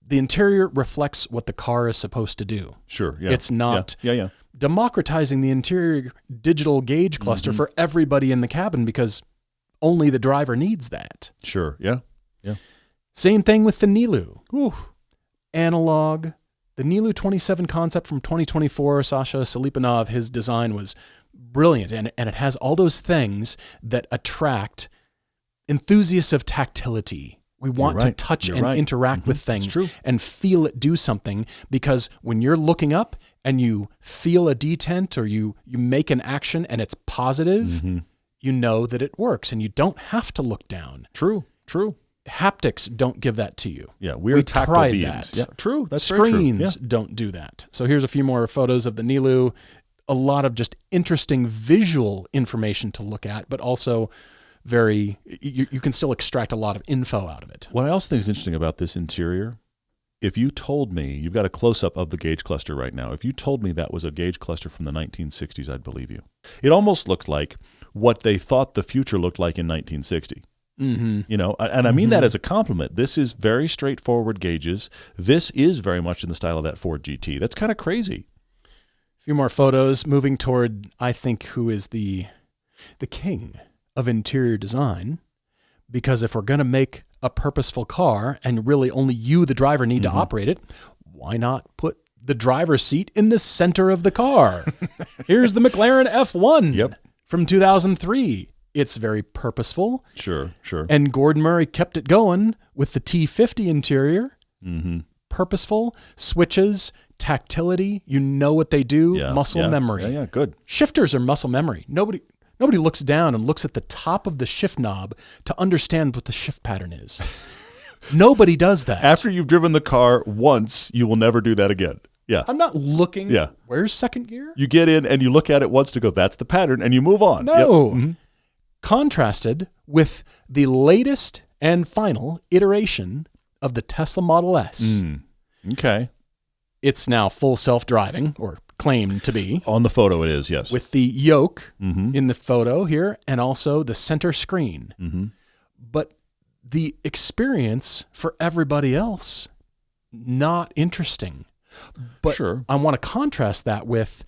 S2: The interior reflects what the car is supposed to do.
S1: Sure, yeah.
S2: It's not democratizing the interior digital gauge cluster for everybody in the cabin, because only the driver needs that.
S1: Sure, yeah.
S2: Same thing with the Nilu. analog. The Nilu 27 concept from 2024, Sasha Selipanov, his design was brilliant. And it has all those things that attract enthusiasts of tactility. We want to touch and interact with things and feel it do something, because when you're looking up and you feel a detent or you make an action and it's positive, you know that it works and you don't have to look down.
S1: True.
S2: Haptics don't give that to you.
S1: Yeah, we tactile
S2: tried
S1: beings.
S2: that.
S1: Yeah, true. That's very true.
S2: Screens don't do that. So here's a few more photos of the Nilu. A lot of just interesting visual information to look at, but also you can still extract a lot of info out of it.
S1: What I also think is interesting about this interior, if you told me, you've got a close-up of the gauge cluster right now, if you told me that was a gauge cluster from the 1960s, I'd believe you. It almost looks like what they thought the future looked like in 1960. You know, and I mean that as a compliment. This is very straightforward gauges. This is very much in the style of that Ford GT. That's kind of crazy.
S2: A few more photos moving toward, I think, who is the king of interior design. Because if we're going to make a purposeful car and really only you, the driver, need to operate it, why not put the driver's seat in the center of the car? Here's the McLaren F1 from 2003. It's very purposeful.
S1: Sure.
S2: And Gordon Murray kept it going with the T50 interior. Purposeful, switches, tactility. You know what they do. Muscle memory.
S1: Yeah, good.
S2: Shifters are muscle memory. Nobody looks down and looks at the top of the shift knob to understand what the shift pattern is. Nobody does that.
S1: After you've driven the car once, you will never do that again. Yeah.
S2: I'm not looking.
S1: Yeah.
S2: Where's second gear?
S1: You get in and you look at it once to go, that's the pattern, and you move on.
S2: No. Contrasted with the latest and final iteration of the Tesla Model S.
S1: Okay.
S2: It's now full self-driving, or claimed to be.
S1: On the photo it is, yes.
S2: With the yoke in the photo here, and also the center screen. But the experience for everybody else, not interesting. But I want to contrast that with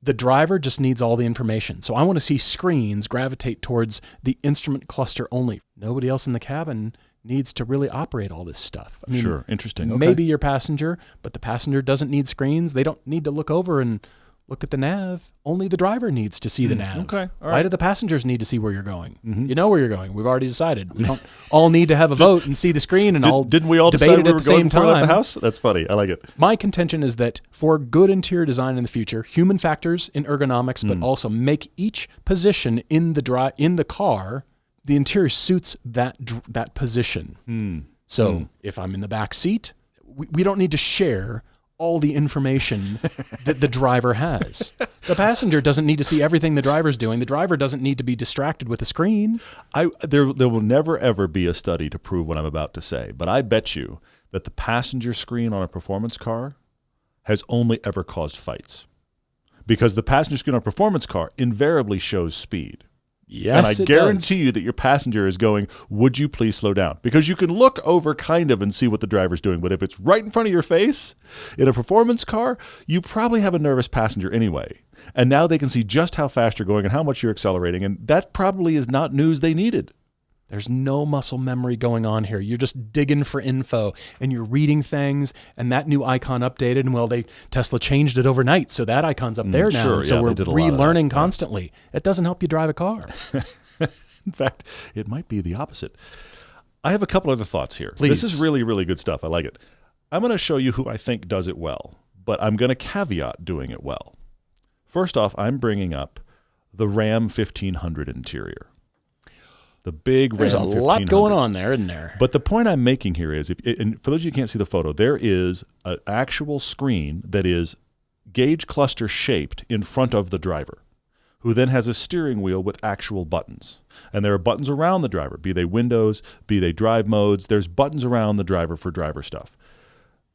S2: the driver just needs all the information. So I want to see screens gravitate towards the instrument cluster only. Nobody else in the cabin needs to really operate all this stuff. I mean,
S1: interesting. Okay.
S2: Maybe your passenger, but the passenger doesn't need screens. They don't need to look over and look at the nav. Only the driver needs to see the nav.
S1: Okay. All right.
S2: Why do the passengers need to see where you're going? You know where you're going. We've already decided. We don't all need to have a vote and see the screen and
S1: didn't we all
S2: debate
S1: decide
S2: it
S1: we
S2: at
S1: were
S2: the
S1: going
S2: same
S1: before we left
S2: time?
S1: the house? That's funny. I like it.
S2: My contention is that for good interior design in the future, human factors in ergonomics, but also make each position in the car, the interior suits that position. So if I'm in the back seat, we don't need to share all the information that the driver has. The passenger doesn't need to see everything the driver's doing. The driver doesn't need to be distracted with a screen.
S1: There will never, ever be a study to prove what I'm about to say, but I bet you that the passenger screen on a performance car has only ever caused fights. Because the passenger screen on a performance car invariably shows speed.
S2: Yes,
S1: and I guarantee you that your passenger is going, would you please slow down? Because you can look over kind of and see what the driver's doing. But if it's right in front of your face in a performance car, you probably have a nervous passenger anyway. And now they can see just how fast you're going and how much you're accelerating. And that probably is not news they needed.
S2: There's no muscle memory going on here. You're just digging for info and you're reading things, and that new icon updated, and Tesla changed it overnight, so that icon's up there now.
S1: Sure,
S2: so we're relearning
S1: that,
S2: constantly. It doesn't help you drive a car.
S1: In fact, it might be the opposite. I have a couple other thoughts here.
S2: Please.
S1: This is really, really good stuff. I like it. I'm going to show you who I think does it well, but I'm going to caveat doing it well. First off, I'm bringing up the Ram 1500 interior. The big
S2: There's
S1: Ram 1500.
S2: a lot going on there, isn't there?
S1: But the point I'm making here is, and for those of you who can't see the photo, there is an actual screen that is gauge cluster shaped in front of the driver, who then has a steering wheel with actual buttons. And there are buttons around the driver, be they windows, be they drive modes. There's buttons around the driver for driver stuff.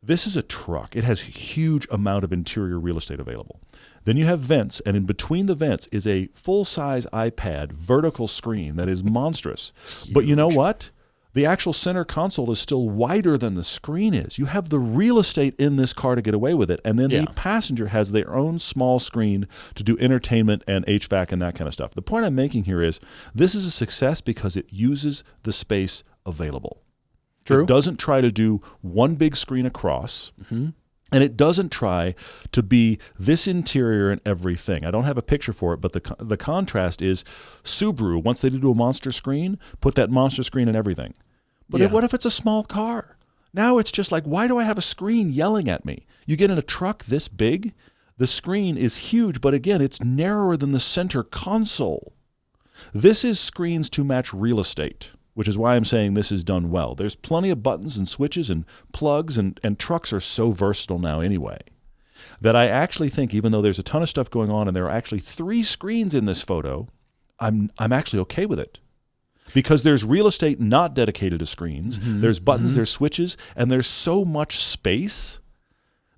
S1: This is a truck. It has a huge amount of interior real estate available. Then you have vents, and in between the vents is a full-size iPad vertical screen that is monstrous. But you know what? The actual center console is still wider than the screen is. You have the real estate in this car to get away with it, and then the passenger has their own small screen to do entertainment and HVAC and that kind of stuff. The point I'm making here is this is a success because it uses the space available.
S2: True.
S1: It doesn't try to do one big screen across. Mm-hmm. And it doesn't try to be this interior and everything. I don't have a picture for it, but the contrast is Subaru, once they do a monster screen, put that monster screen in everything. But then what if it's a small car? Now it's just like, why do I have a screen yelling at me? You get in a truck this big, the screen is huge, but again, it's narrower than the center console. This is screens to match real estate, which is why I'm saying this is done well. There's plenty of buttons and switches and plugs, and trucks are so versatile now anyway, that I actually think, even though there's a ton of stuff going on and there are actually 3 screens in this photo, I'm actually okay with it. Because there's real estate not dedicated to screens, there's buttons, there's switches, and there's so much space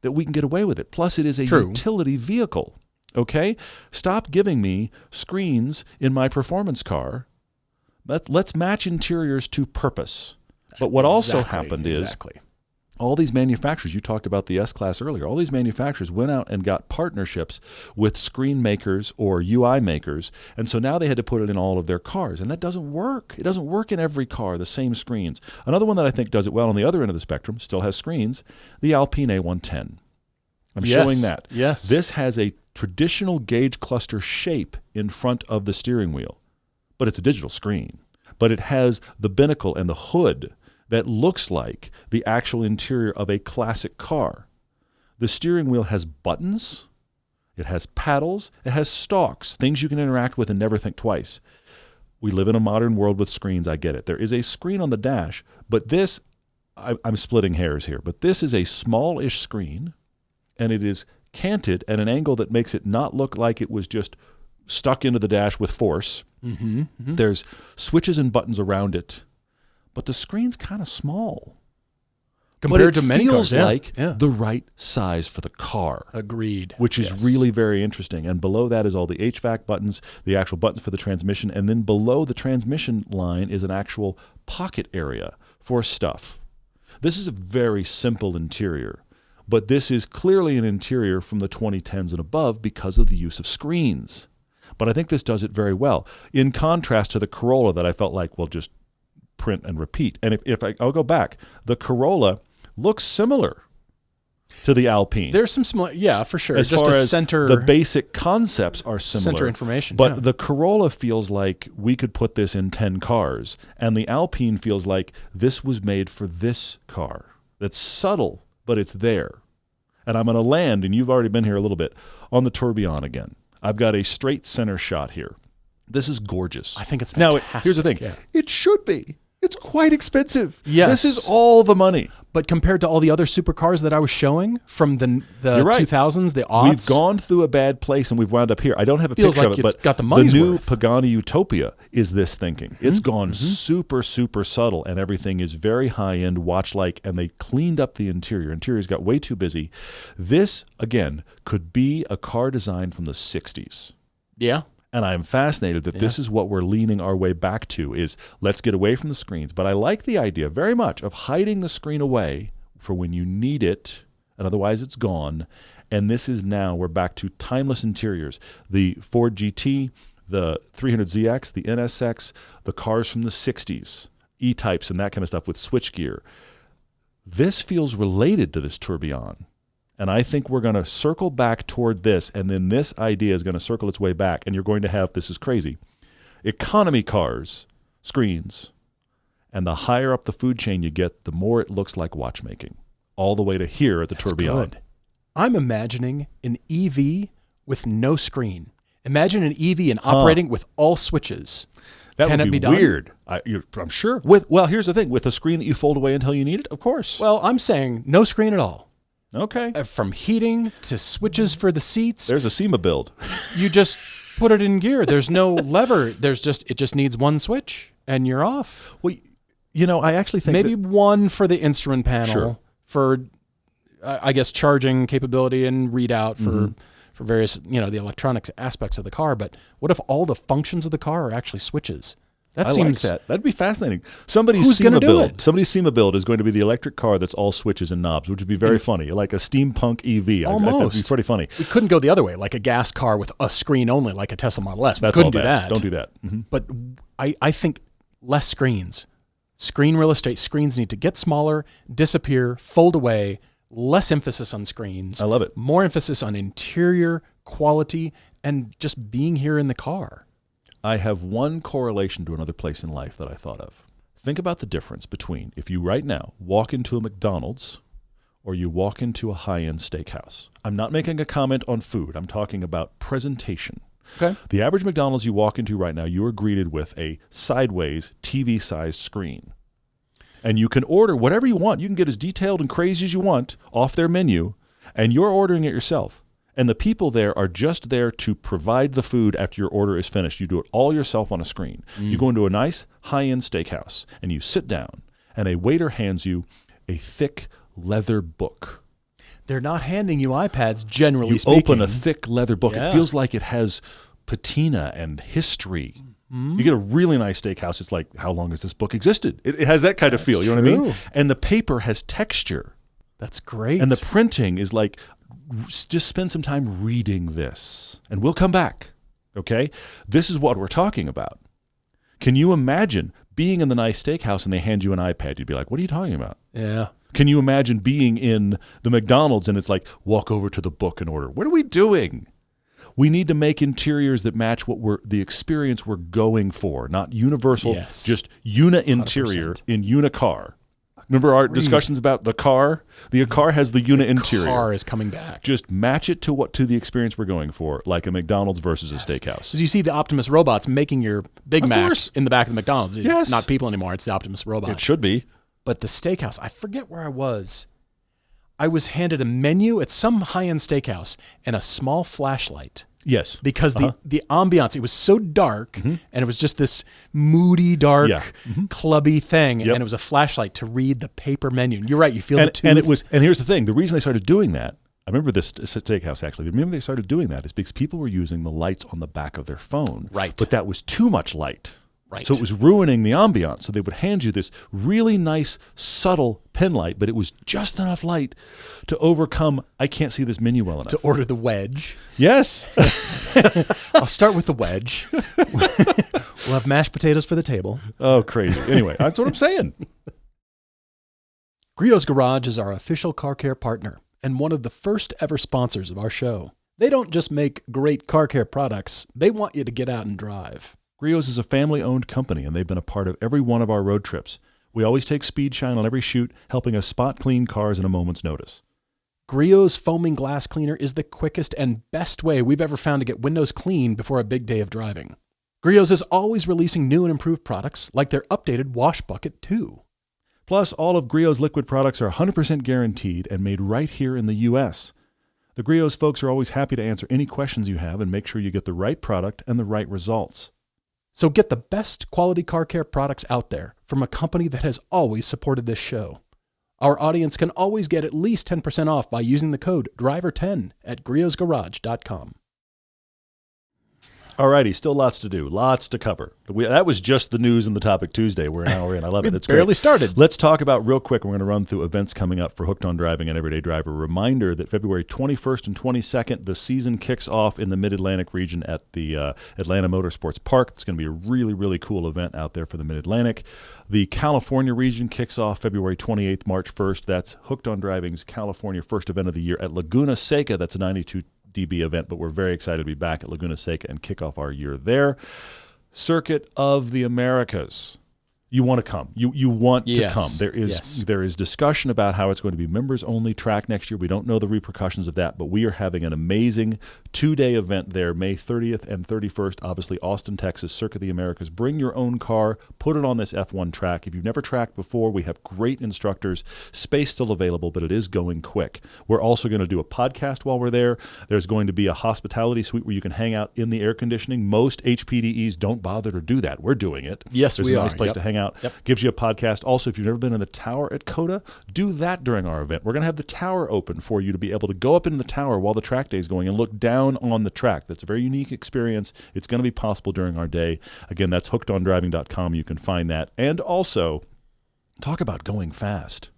S1: that we can get away with it. Plus, it is a utility vehicle, okay? Stop giving me screens in my performance car. Let's match interiors to purpose. But what also happened is all these manufacturers, you talked about the S-Class earlier, all these manufacturers went out and got partnerships with screen makers or UI makers, and so now they had to put it in all of their cars, and that doesn't work. It doesn't work in every car, the same screens. Another one that I think does it well on the other end of the spectrum, still has screens, the Alpine A110. I'm showing that.
S2: Yes.
S1: This has a traditional gauge cluster shape in front of the steering wheel, but it's a digital screen. But it has the binnacle and the hood that looks like the actual interior of a classic car. The steering wheel has buttons, it has paddles, it has stalks, things you can interact with and never think twice. We live in a modern world with screens, I get it. There is a screen on the dash, but this, I'm splitting hairs here, but this is a small-ish screen, and it is canted at an angle that makes it not look like it was just stuck into the dash with force. There's switches and buttons around it, but the screen's kind of small.
S2: Compared to many cars,
S1: it feels like the right size for the car.
S2: Agreed.
S1: Which is really very interesting. And below that is all the HVAC buttons, the actual buttons for the transmission, and then below the transmission line is an actual pocket area for stuff. This is a very simple interior, but this is clearly an interior from the 2010s and above because of the use of screens. But I think this does it very well, in contrast to the Corolla that I felt like, well, just print and repeat. And I'll go back, the Corolla looks similar to the Alpine.
S2: There's some similar, yeah, for sure.
S1: As
S2: just
S1: far
S2: a
S1: as
S2: center,
S1: the basic concepts are similar.
S2: Center information.
S1: But the Corolla feels like we could put this in 10 cars, and the Alpine feels like this was made for this car. That's subtle, but it's there. And I'm going to land, and you've already been here a little bit, on the Tourbillon again. I've got a straight center shot here. This is gorgeous.
S2: I think it's fantastic.
S1: Now, here's the thing. Yeah. It should be. It's quite expensive.
S2: Yes.
S1: This is all the money.
S2: But compared to all the other supercars that I was showing from the 2000s, the aughts.
S1: We've gone through a bad place and we've wound up here. I don't have a picture of it, but
S2: got the money's
S1: new
S2: worth.
S1: Pagani Utopia is this thinking. It's gone super, super subtle, and everything is very high-end, watch-like, and they cleaned up the interior. Interior's got way too busy. This, again, could be a car designed from the 60s.
S2: Yeah.
S1: And I'm fascinated that this is what we're leaning our way back to, is let's get away from the screens. But I like the idea very much of hiding the screen away for when you need it, and otherwise it's gone. And this is now, we're back to timeless interiors. The Ford GT, the 300ZX, the NSX, the cars from the 60s, E-types and that kind of stuff with switchgear. This feels related to this Tourbillon. And I think we're going to circle back toward this, and then this idea is going to circle its way back, and you're going to have, this is crazy, economy cars, screens, and the higher up the food chain you get, the more it looks like watchmaking, all the way to here at the Tourbillon.
S2: Good. I'm imagining an EV with no screen. Imagine an EV and operating with all switches.
S1: That
S2: Can
S1: would
S2: it
S1: be
S2: be done?
S1: weird. I'm sure. Well, here's the thing. With a screen that you fold away until you need it, of course.
S2: Well, I'm saying no screen at all.
S1: Okay.
S2: From heating to switches for the seats.
S1: There's a SEMA build.
S2: You just put it in gear. There's no lever. It just needs one switch and you're off.
S1: Well, I actually think
S2: maybe one for the instrument panel for, I guess, charging capability and readout for various, the electronics aspects of the car. But what if all the functions of the car are actually switches?
S1: I like that. That'd be fascinating. Somebody's SEMA build is going to be the electric car that's all switches and knobs, which would be very funny, like a steampunk EV.
S2: Almost.
S1: That'd be pretty funny.
S2: We couldn't go the other way, like a gas car with a screen only, like a Tesla Model S.
S1: That's
S2: couldn't
S1: all
S2: do
S1: bad.
S2: that.
S1: Don't do that.
S2: But I think less screens, Screen real estate. Screens need to get smaller, disappear, fold away. Less emphasis on screens.
S1: I love it.
S2: More emphasis on interior quality and just being here in the car.
S1: I have one correlation to another place in life that I thought of. Think about the difference between if you right now walk into a McDonald's or you walk into a high-end steakhouse. I'm not making a comment on food. I'm talking about presentation.
S2: Okay.
S1: The average McDonald's you walk into right now, you are greeted with a sideways TV-sized screen. And you can order whatever you want. You can get as detailed and crazy as you want off their menu, and you're ordering it yourself. And the people there are just there to provide the food after your order is finished. You do it all yourself on a screen. You go into a nice high-end steakhouse, and you sit down, and a waiter hands you a thick leather book.
S2: They're not handing you iPads, generally
S1: You
S2: speaking.
S1: open a thick leather book.
S2: Yeah.
S1: It feels like it has patina and history. You get a really nice steakhouse. It's like, how long has this book existed? It has that kind of feel. You know what I mean?
S2: true.
S1: And the paper has texture.
S2: That's great.
S1: And the printing is like, just spend some time reading this. And we'll come back. Okay? This is what we're talking about. Can you imagine being in the nice steakhouse and they hand you an iPad? You'd be like, what are you talking about?
S2: Yeah.
S1: Can you imagine being in the McDonald's and it's like, walk over to the book and order? What are we doing? We need to make interiors that match the experience we're going for, not universal,
S2: Yes.
S1: just uni-interior
S2: 100%.
S1: in unicar. Remember our discussions about the car? The car has the uni-interior.
S2: Car is coming back.
S1: Just match it to the experience we're going for, like a McDonald's versus a steakhouse.
S2: As you see the Optimus robots making your Big
S1: Of
S2: Mac
S1: course.
S2: in the back of the McDonald's. It's
S1: Yes.
S2: not people anymore. It's the Optimus robot.
S1: It should be.
S2: But the steakhouse, I forget where I was. I was handed a menu at some high-end steakhouse and a small flashlight.
S1: Yes.
S2: Because the ambiance, it was so dark, and it was just this moody, dark,
S1: Yeah.
S2: clubby thing,
S1: Yep.
S2: and it was a flashlight to read the paper menu. You're right, you feel the
S1: And
S2: tooth.
S1: and here's the thing: the reason they started doing that, I remember this steakhouse actually. The reason they started doing that is because people were using the lights on the back of their phone.
S2: Right.
S1: But that was too much light.
S2: Right.
S1: So it was ruining the ambiance. So they would hand you this really nice, subtle pen light, but it was just enough light to overcome, I can't see this menu well enough.
S2: to order the wedge.
S1: Yes.
S2: I'll start with the wedge. We'll have mashed potatoes for the table.
S1: Oh, crazy. Anyway, that's what I'm saying.
S2: Griot's Garage is our official car care partner and one of the first ever sponsors of our show. They don't just make great car care products, they want you to get out and drive.
S1: Griot's is a family-owned company, and they've been a part of every one of our road trips. We always take speed shine on every shoot, helping us spot clean cars in a moment's notice.
S2: Griot's foaming glass cleaner is the quickest and best way we've ever found to get windows clean before a big day of driving. Griot's is always releasing new and improved products, like their updated Wash Bucket 2.
S1: Plus, all of Griot's liquid products are 100% guaranteed and made right here in the U.S. The Griot's folks are always happy to answer any questions you have and make sure you get the right product and the right results.
S2: So get the best quality car care products out there from a company that has always supported this show. Our audience can always get at least 10% off by using the code DRIVER10 at griotsgarage.com.
S1: Alrighty, still lots to do, lots to cover. That was just the news and the topic Tuesday. We're an hour in. I love it. It's
S2: barely
S1: great.
S2: started.
S1: Let's talk about real quick. We're going to run through events coming up for Hooked on Driving and Everyday Driver. Reminder that February 21st and 22nd, the season kicks off in the Mid-Atlantic region at the Atlanta Motorsports Park. It's going to be a really, really cool event out there for the Mid-Atlantic. The California region kicks off February 28th, March 1st. That's Hooked on Driving's California first event of the year at Laguna Seca. That's a 92 DB event, but we're very excited to be back at Laguna Seca and kick off our year there. Circuit of the Americas. You want to come. You want to
S2: Yes.
S1: come. There is discussion about how it's going to be members-only track next year. We don't know the repercussions of that, but we are having an amazing two-day event there, May 30th and 31st. Obviously, Austin, Texas, Circuit of the Americas. Bring your own car. Put it on this F1 track. If you've never tracked before, we have great instructors. Space still available, but it is going quick. We're also going to do a podcast while we're there. There's going to be a hospitality suite where you can hang out in the air conditioning. Most HPDEs don't bother to do that. We're doing it.
S2: Yes,
S1: There's
S2: we
S1: a nice
S2: are.
S1: place
S2: Yep.
S1: to hang out.
S2: Yep.
S1: Gives you a podcast. Also, if you've never been in the tower at COTA, do that during our event. We're going to have the tower open for you to be able to go up in the tower while the track day is going and look down on the track. That's a very unique experience. It's going to be possible during our day. Again, that's hookedondriving.com. You can find that. And also, talk about going fast.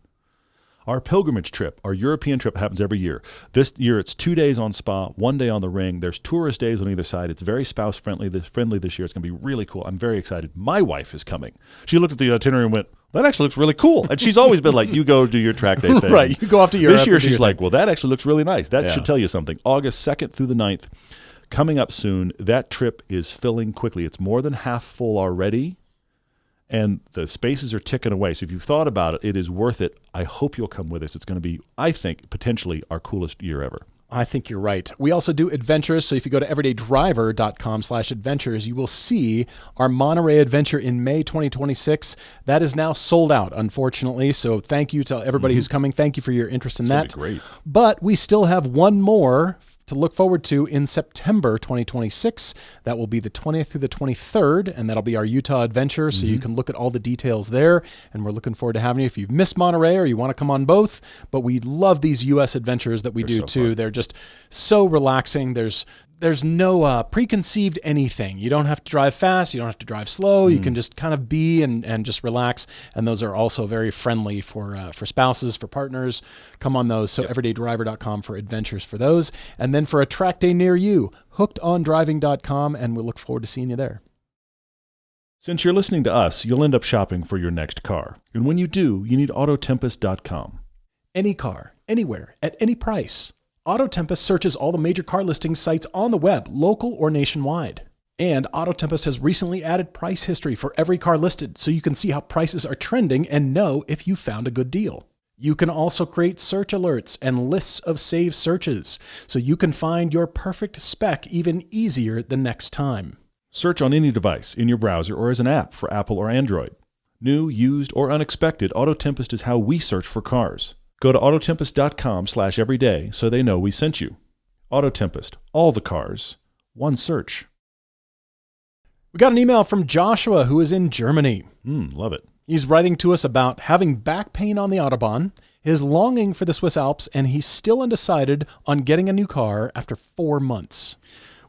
S1: Our pilgrimage trip, our European trip, happens every year. This year it's 2 days on Spa, 1 day on the Ring. There's tourist days on either side. It's very spouse-friendly this year. It's going to be really cool. I'm very excited. My wife is coming. She looked at the itinerary and went, that actually looks really cool. And she's always been like, you go do your track day thing.
S2: Right, you go off to Europe.
S1: This year she's like, well, that actually looks really nice. That should tell you something. August 2nd through the 9th, coming up soon. That trip is filling quickly. It's more than half full already. And the spaces are ticking away. So if you've thought about it, it is worth it. I hope you'll come with us. It's going to be, I think, potentially our coolest year ever.
S2: I think you're right. We also do adventures. So if you go to everydaydriver.com/adventures, you will see our Monterey adventure in May 2026. That is now sold out, unfortunately. So thank you to everybody who's coming. Thank you for your interest in that.
S1: Great.
S2: But we still have one more to look forward to in September 2026. That will be the 20th through the 23rd, and that'll be our Utah adventure. So you can look at all the details there, and we're looking forward to having you if you've missed Monterey or you want to come on both. But we love these U.S. adventures that we do too. Fun. They're just so relaxing. There's no preconceived anything. You don't have to drive fast. You don't have to drive slow. You can just kind of be and just relax. And those are also very friendly for spouses, for partners. Come on those. So everydaydriver.com for adventures for those. And then for a track day near you, hookedondriving.com. And we'll look forward to seeing you there.
S1: Since you're listening to us, you'll end up shopping for your next car. And when you do, you need Autotempest.com.
S2: Any car, anywhere, at any price. AutoTempest searches all the major car listing sites on the web, local or nationwide. And AutoTempest has recently added price history for every car listed, so you can see how prices are trending and know if you found a good deal. You can also create search alerts and lists of saved searches, so you can find your perfect spec even easier the next time.
S1: Search on any device, in your browser, or as an app for Apple or Android. New, used, or unexpected, AutoTempest is how we search for cars. Go to Autotempest.com/everyday so they know we sent you. Autotempest, all the cars, one search.
S2: We got an email from Joshua, who is in Germany.
S1: Love it.
S2: He's writing to us about having back pain on the Autobahn, his longing for the Swiss Alps, and he's still undecided on getting a new car after 4 months.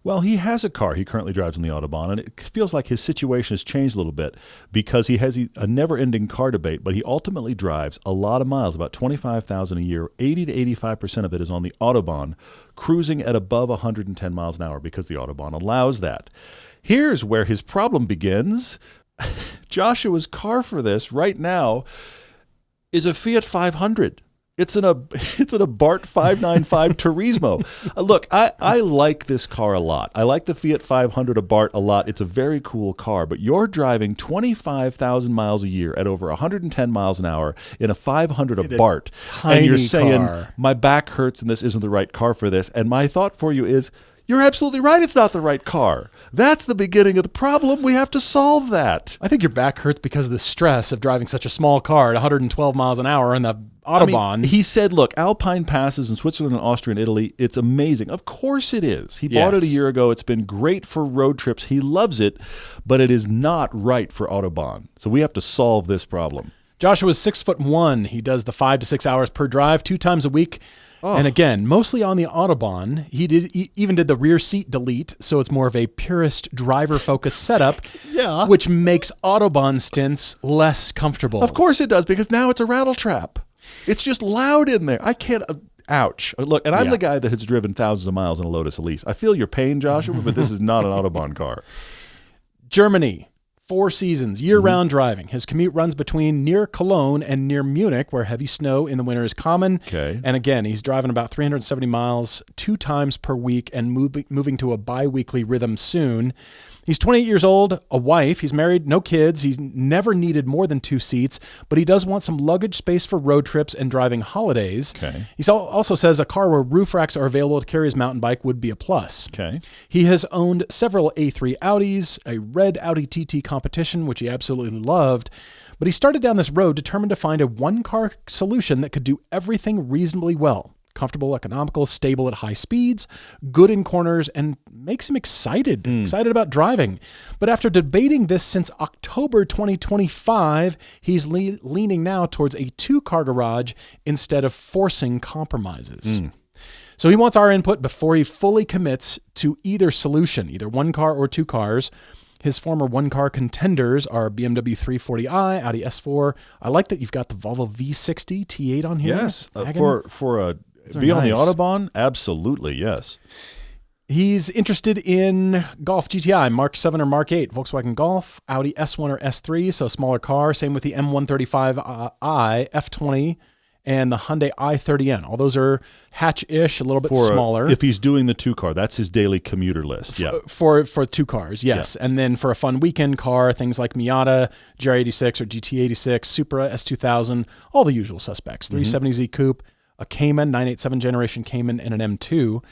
S1: Well, he has a car he currently drives on the Autobahn, and it feels like his situation has changed a little bit because he has a never-ending car debate, but he ultimately drives a lot of miles, about 25,000 a year. 80 to 85% of it is on the Autobahn, cruising at above 110 miles an hour because the Autobahn allows that. Here's where his problem begins. Joshua's car for this right now is a Fiat 500. It's an Abarth 595 Turismo. Look, I like this car a lot. I like the Fiat 500 Abarth a lot. It's a very cool car, but you're driving 25,000 miles a year at over 110 miles an hour in a 500 Abarth, and you're saying, my back hurts and this isn't the right car for this. And my thought for you is, you're absolutely right. It's not the right car. That's the beginning of the problem. We have to solve that.
S2: I think your back hurts because of the stress of driving such a small car at 112 miles an hour on the Autobahn.
S1: I mean, he said, look, Alpine passes in Switzerland and Austria and Italy, it's amazing. Of course it is. He bought it a year ago. It's been great for road trips. He loves it, but it is not right for Autobahn. So we have to solve this problem.
S2: Joshua's 6'1". He does the 5 to 6 hours per drive 2 times a week. Oh. And again, mostly on the Autobahn. He even did the rear seat delete, so it's more of a purist driver-focused setup, which makes Autobahn stints less comfortable.
S1: Of course it does, because now it's a rattle trap. It's just loud in there. I can't... ouch. Look, and I'm the guy that has driven thousands of miles in a Lotus Elise. I feel your pain, Joshua, but this is not an Autobahn car.
S2: Germany. 4 seasons, year-round driving. His commute runs between near Cologne and near Munich, where heavy snow in the winter is common.
S1: Okay.
S2: And again, he's driving about 370 miles 2 times per week and moving to a bi-weekly rhythm soon. He's 28 years old, a wife. He's married, no kids. He's never needed more than 2 seats, but he does want some luggage space for road trips and driving holidays.
S1: Okay.
S2: He also says a car where roof racks are available to carry his mountain bike would be a plus.
S1: Okay.
S2: He has owned several A3 Audis, a red Audi TT Competition, which he absolutely loved, but he started down this road determined to find a one-car solution that could do everything reasonably well. Comfortable, economical, stable at high speeds, good in corners, and makes him excited about driving. But after debating this since October 2025, he's leaning now towards a 2-car garage instead of forcing compromises. So he wants our input before he fully commits to either solution, either 1 car or 2 cars. His former one-car contenders are BMW 340i, Audi S4. I like that you've got the Volvo V60 T8 on here.
S1: Yes, for a be on the Autobahn, absolutely, yes.
S2: He's interested in Golf GTI, Mark 7 or Mark 8, Volkswagen Golf, Audi S1 or S3, so smaller car. Same with the M135i, F20, and the Hyundai i30N. All those are hatch-ish, a little bit smaller.
S1: If he's doing the 2-car, that's his daily commuter list. Yeah.
S2: For 2 cars, yes. Yeah. And then for a fun weekend car, things like Miata, GR86 or GT86, Supra, S2000, all the usual suspects. 370Z Coupe, a Cayman, 987 generation Cayman, and an M2.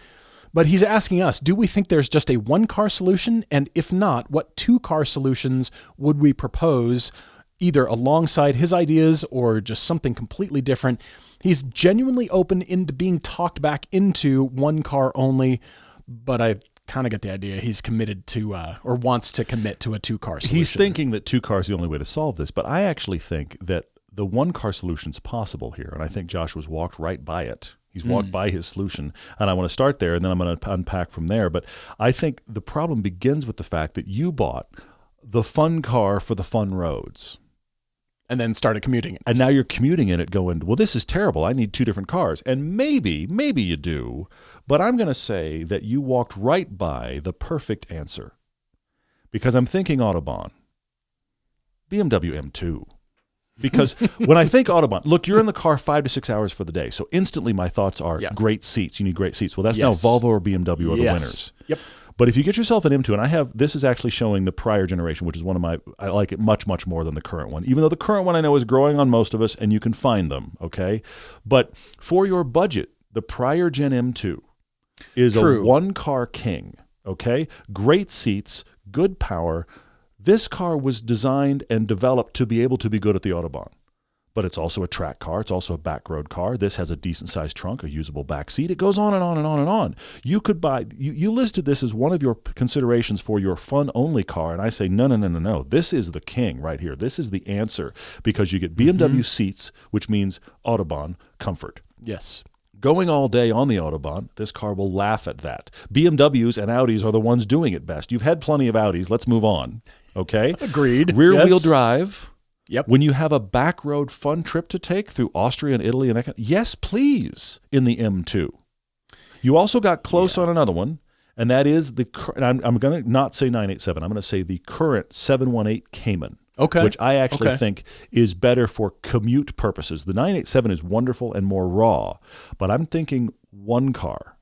S2: But he's asking us, do we think there's just a 1-car solution? And if not, what 2-car solutions would we propose, either alongside his ideas or just something completely different? He's genuinely open into being talked back into 1 car only, but I kind of get the idea he's committed to or wants to commit to a 2-car solution.
S1: He's thinking that 2 cars is the only way to solve this, but I actually think that the 1-car solution is possible here, and I think Joshua's walked right by it. He's walked by his solution, and I want to start there, and then I'm going to unpack from there. But I think the problem begins with the fact that you bought the fun car for the fun roads.
S2: And then started commuting it.
S1: And now you're commuting in it going, well, this is terrible. I need 2 different cars. And maybe you do, but I'm going to say that you walked right by the perfect answer. Because I'm thinking Autobahn, BMW M2. Because when I think Autobahn, look, you're in the car 5 to 6 hours for the day. So instantly my thoughts are great seats. You need great seats. Well, that's now Volvo or BMW are the winners.
S2: Yep.
S1: But if you get yourself an M2, and this is actually showing the prior generation, which is I like it much, much more than the current one, even though the current one I know is growing on most of us and you can find them, okay? But for your budget, the prior Gen M2 is a 1-car king, okay? Great seats, good power. This car was designed and developed to be able to be good at the Autobahn. But it's also a track car. It's also a back road car. This has a decent-sized trunk, a usable back seat. It goes on and on and on and on. You could buy, you listed this as one of your considerations for your fun-only car, and I say, no. This is the king right here. This is the answer because you get BMW seats, which means Autobahn comfort.
S2: Yes.
S1: Going all day on the Autobahn, this car will laugh at that. BMWs and Audis are the ones doing it best. You've had plenty of Audis. Let's move on, okay?
S2: Agreed.
S1: Rear-wheel drive.
S2: Yep.
S1: When you have a back road fun trip to take through Austria and Italy, and yes, please, in the M2. You also got close on another one, and that is I'm going to not say 987. I'm going to say the current 718 Cayman.
S2: Okay.
S1: Which I actually think is better for commute purposes. The 987 is wonderful and more raw, but I'm thinking 1 car.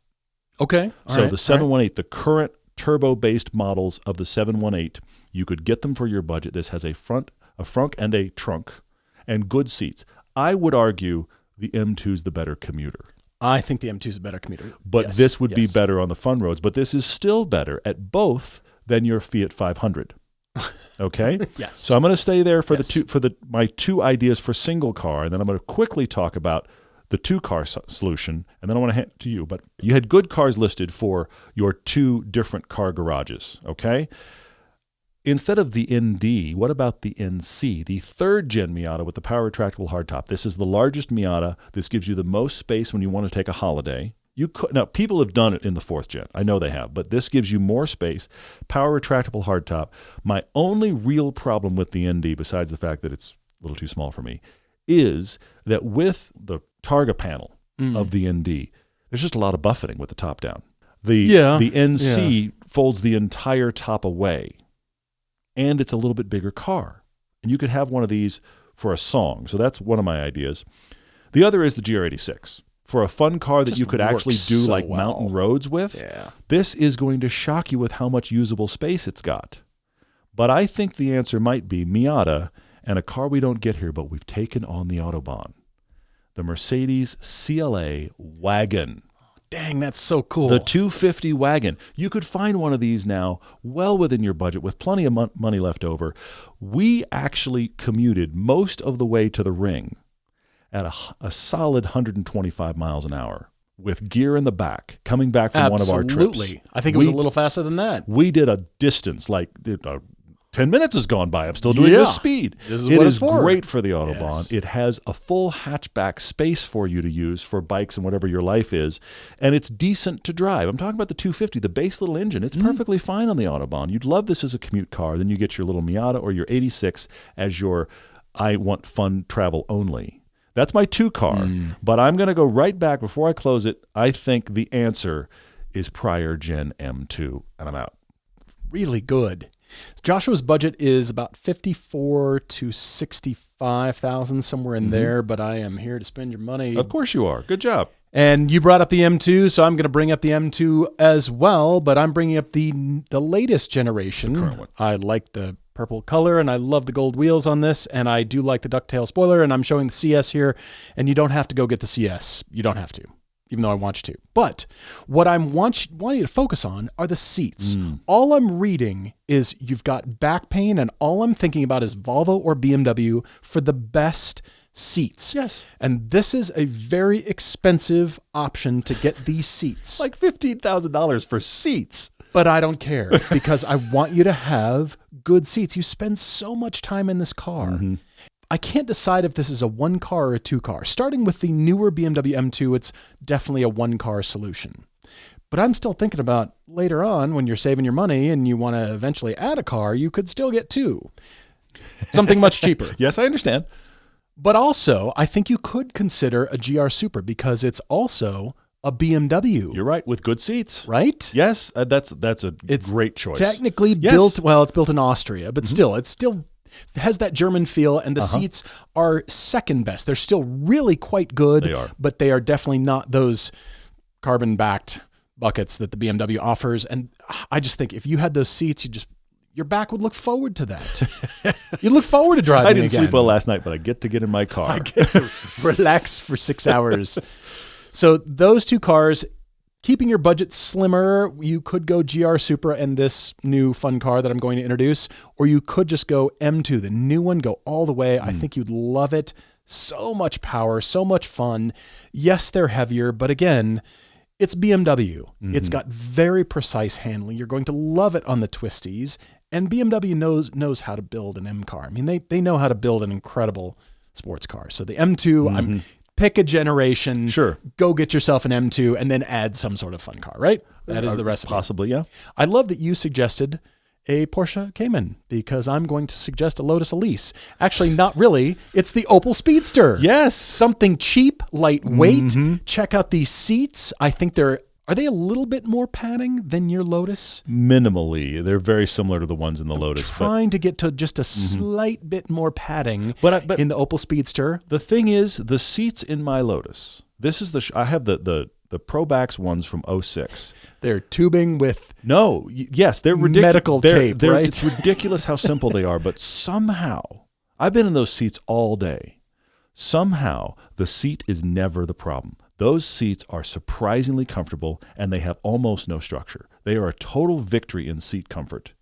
S2: Okay.
S1: So the 718, the current turbo-based models of the 718, you could get them for your budget. This has a front and a trunk, and good seats. I would argue the M2 is the better commuter.
S2: I think the M2 is a better commuter.
S1: But this would be better on the fun roads. But this is still better at both than your Fiat 500. Okay?
S2: Yes.
S1: So I'm going to stay there for my 2 ideas for single car, and then I'm going to quickly talk about the 2-car solution, and then I want to hand it to you. But you had good cars listed for your 2 different car garages, okay? Instead of the ND, what about the NC, the 3rd-gen Miata with the power retractable hardtop? This is the largest Miata. This gives you the most space when you want to take a holiday. Now, people have done it in the 4th-gen. I know they have, but this gives you more space, power retractable hardtop. My only real problem with the ND, besides the fact that it's a little too small for me, is that with the Targa panel of the ND, there's just a lot of buffeting with the top down. The NC folds the entire top away. And it's a little bit bigger car. And you could have one of these for a song. So that's one of my ideas. The other is the GR86. For a fun car that you could actually do mountain roads with, this is going to shock you with how much usable space it's got. But I think the answer might be Miata and a car we don't get here, but we've taken on the Autobahn. The Mercedes CLA wagon.
S2: Dang, that's so cool.
S1: The 250 wagon. You could find one of these now well within your budget with plenty of money left over. We actually commuted most of the way to the ring at a solid 125 miles an hour with gear in the back, coming back from one of our trips.
S2: Absolutely. I think it was a little faster than that.
S1: We did a distance, 10 minutes has gone by. I'm still doing this speed.
S2: This is
S1: it
S2: what
S1: is
S2: it's for.
S1: great for the Autobahn.
S2: Yes.
S1: It has a full hatchback space for you to use for bikes and whatever your life is, and it's decent to drive. I'm talking about the 250, the base little engine. It's perfectly fine on the Autobahn. You'd love this as a commute car. Then you get your little Miata or your 86 as your I want fun travel only. That's my 2 car, but I'm going to go right back before I close it. I think the answer is prior gen M2, and I'm out.
S2: Really good. Joshua's budget is about 54 to 65,000, somewhere in there, but I am here to spend your money.
S1: Of course you are. Good job.
S2: And you brought up the M2, so I'm going to bring up the M2 as well, but I'm bringing up the latest generation.
S1: The current one.
S2: I like the purple color, and I love the gold wheels on this, and I do like the ducktail spoiler, and I'm showing the CS here, and you don't have to go get the CS. You don't have to, even though I want you to. But what I'm wanting you to focus on are the seats. All I'm reading is you've got back pain, and all I'm thinking about is Volvo or BMW for the best seats.
S1: Yes.
S2: And this is a very expensive option to get these seats.
S1: Like $15,000 for seats.
S2: But I don't care because I want you to have good seats. You spend so much time in this car. I can't decide if this is a 1 car or a 2 car. Starting with the newer BMW M2, it's definitely a 1 car solution. But I'm still thinking about later on when you're saving your money and you want to eventually add a car, you could still get 2. Something much cheaper.
S1: Yes, I understand.
S2: But also, I think you could consider a GR Super because it's also a BMW.
S1: You're right, with good seats.
S2: Right?
S1: Yes, that's a great choice.
S2: Technically built, well, it's built in Austria, but still, it has that German feel, and the seats are second best. They're still really quite good.
S1: They are.
S2: But they are definitely not those carbon-backed buckets that the BMW offers. And I just think if you had those seats, your back would look forward to that. You look forward to driving
S1: I didn't
S2: again.
S1: sleep well last night, but I get to get in my car.
S2: I get to relax for 6 hours. So those 2 cars, keeping your budget slimmer, you could go GR Supra and this new fun car that I'm going to introduce, or you could just go M2, the new one, go all the way. I think you'd love it. So much power, so much fun. Yes, they're heavier, but again, it's BMW. It's got very precise handling. You're going to love it on the twisties. And BMW knows how to build an M car. I mean, they know how to build an incredible sports car. So the M2, pick a generation.
S1: Sure.
S2: Go get yourself an M2 and then add some sort of fun car, right? That is the recipe.
S1: Possibly, yeah.
S2: I love that you suggested a Porsche Cayman because I'm going to suggest a Lotus Elise. Actually, not really. It's the Opel Speedster.
S1: Yes.
S2: Something cheap, lightweight. Check out these seats. I think are they a little bit more padding than your Lotus?
S1: Minimally. They're very similar to the ones in the Lotus.
S2: Trying to get to just a slight bit more padding
S1: but
S2: in the Opel Speedster.
S1: The thing is, the seats in my Lotus, this is I have the ProBax ones from 06.
S2: They're tubing with
S1: yes, they're ridiculous.
S2: Medical tape, right?
S1: It's ridiculous how simple they are, but somehow, I've been in those seats all day. Somehow, the seat is never the problem. Those seats are surprisingly comfortable, and they have almost no structure. They are a total victory in seat comfort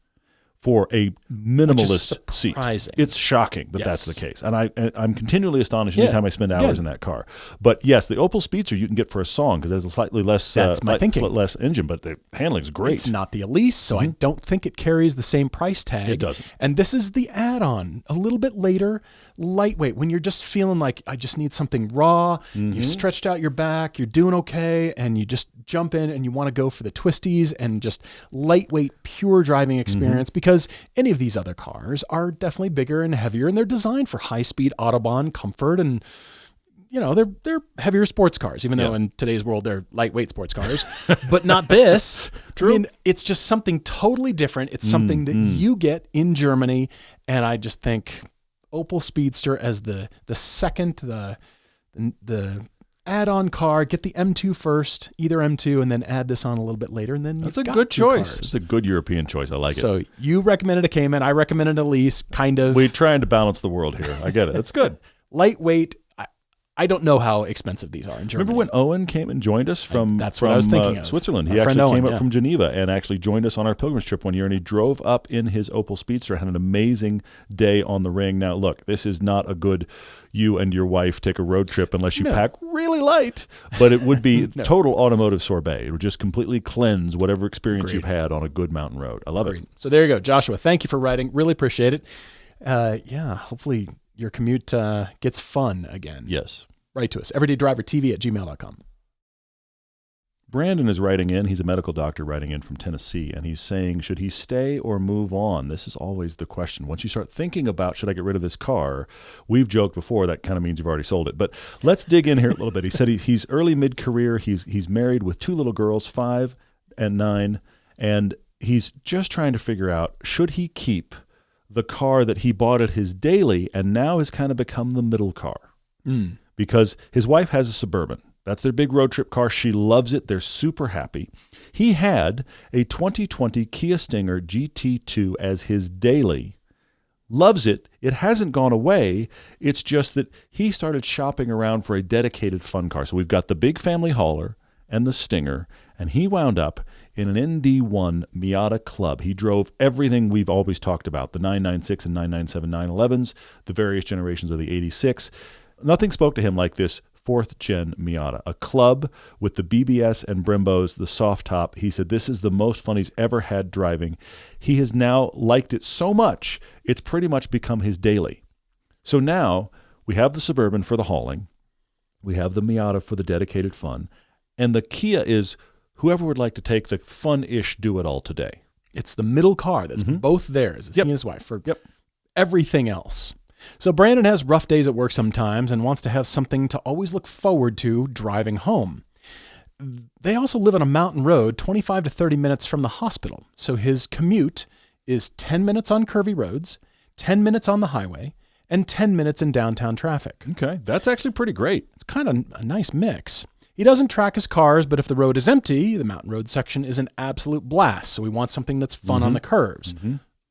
S1: for a minimalist seat. It's shocking that that's the case. And I'm continually astonished anytime I spend hours in that car. But yes, the Opel Speedster you can get for a song because there's a slightly less less engine, but the handling is great.
S2: It's not the Elise, so I don't think it carries the same price tag.
S1: It doesn't.
S2: And this is the add-on, a little bit later, lightweight, when you're just feeling like I just need something raw, you've stretched out your back, you're doing okay, and you just jump in and you want to go for the twisties and just lightweight, pure driving experience because any of these other cars are definitely bigger and heavier, and they're designed for high-speed Autobahn comfort, and they're heavier sports cars, even though in today's world they're lightweight sports cars, but not this.
S1: True.
S2: I mean, it's just something totally different. It's something that you get in Germany, and I just think Opel Speedster as the second, the add-on car. Get the M2 first, either M2, and then add this on a little bit later, and then
S1: that's a good choice. It's a good European choice. I like it.
S2: So you recommended a Cayman. I recommended a Elise. Kind of.
S1: We're trying to balance the world here. I get it. It's good.
S2: Lightweight. I don't know how expensive these are in Germany.
S1: Remember when Owen came and joined us from
S2: That's what I was thinking of.
S1: Switzerland?
S2: Our
S1: He
S2: friend
S1: actually
S2: Owen,
S1: came up from Geneva and actually joined us on our pilgrimage trip one year, and he drove up in his Opel Speedster, had an amazing day on the ring. Now, look, this is not a good you and your wife take a road trip unless you pack really light, but it would be total automotive sorbet. It would just completely cleanse whatever experience you've had on a good mountain road. I love it.
S2: So there you go. Joshua, thank you for writing. Really appreciate it. Hopefully your commute gets fun again.
S1: Yes.
S2: Write to us, everydaydrivertv@gmail.com.
S1: Brandon is writing in. He's a medical doctor writing in from Tennessee, and he's saying, should he stay or move on? This is always the question. Once you start thinking about, should I get rid of this car, we've joked before, that kind of means you've already sold it. But let's dig in here a little bit. He said he's early mid-career. He's married with 2 little girls, 5 and 9, and he's just trying to figure out, should he keep the car that he bought at his daily and now has kind of become the middle car? Because his wife has a Suburban. That's their big road trip car. She loves it. They're super happy. He had a 2020 Kia Stinger GT2 as his daily. Loves it. It hasn't gone away. It's just that he started shopping around for a dedicated fun car. So we've got the big family hauler and the Stinger, and he wound up in an ND1 Miata Club. He drove everything we've always talked about, the 996 and 997 911s, the various generations of the 86. Nothing spoke to him like this 4th-gen Miata, a Club with the BBS and Brembos, the soft top. He said this is the most fun he's ever had driving. He has now liked it so much, it's pretty much become his daily. So now we have the Suburban for the hauling. We have the Miata for the dedicated fun. And the Kia is whoever would like to take the fun-ish do-it-all today.
S2: It's the middle car that's both theirs. It's he and his wife for everything else. So Brandon has rough days at work sometimes and wants to have something to always look forward to driving home. They also live on a mountain road 25 to 30 minutes from the hospital. So his commute is 10 minutes on curvy roads, 10 minutes on the highway, and 10 minutes in downtown traffic.
S1: Okay, that's actually pretty great.
S2: It's kind of a nice mix. He doesn't track his cars, but if the road is empty, the mountain road section is an absolute blast. So we want something that's fun on the curves.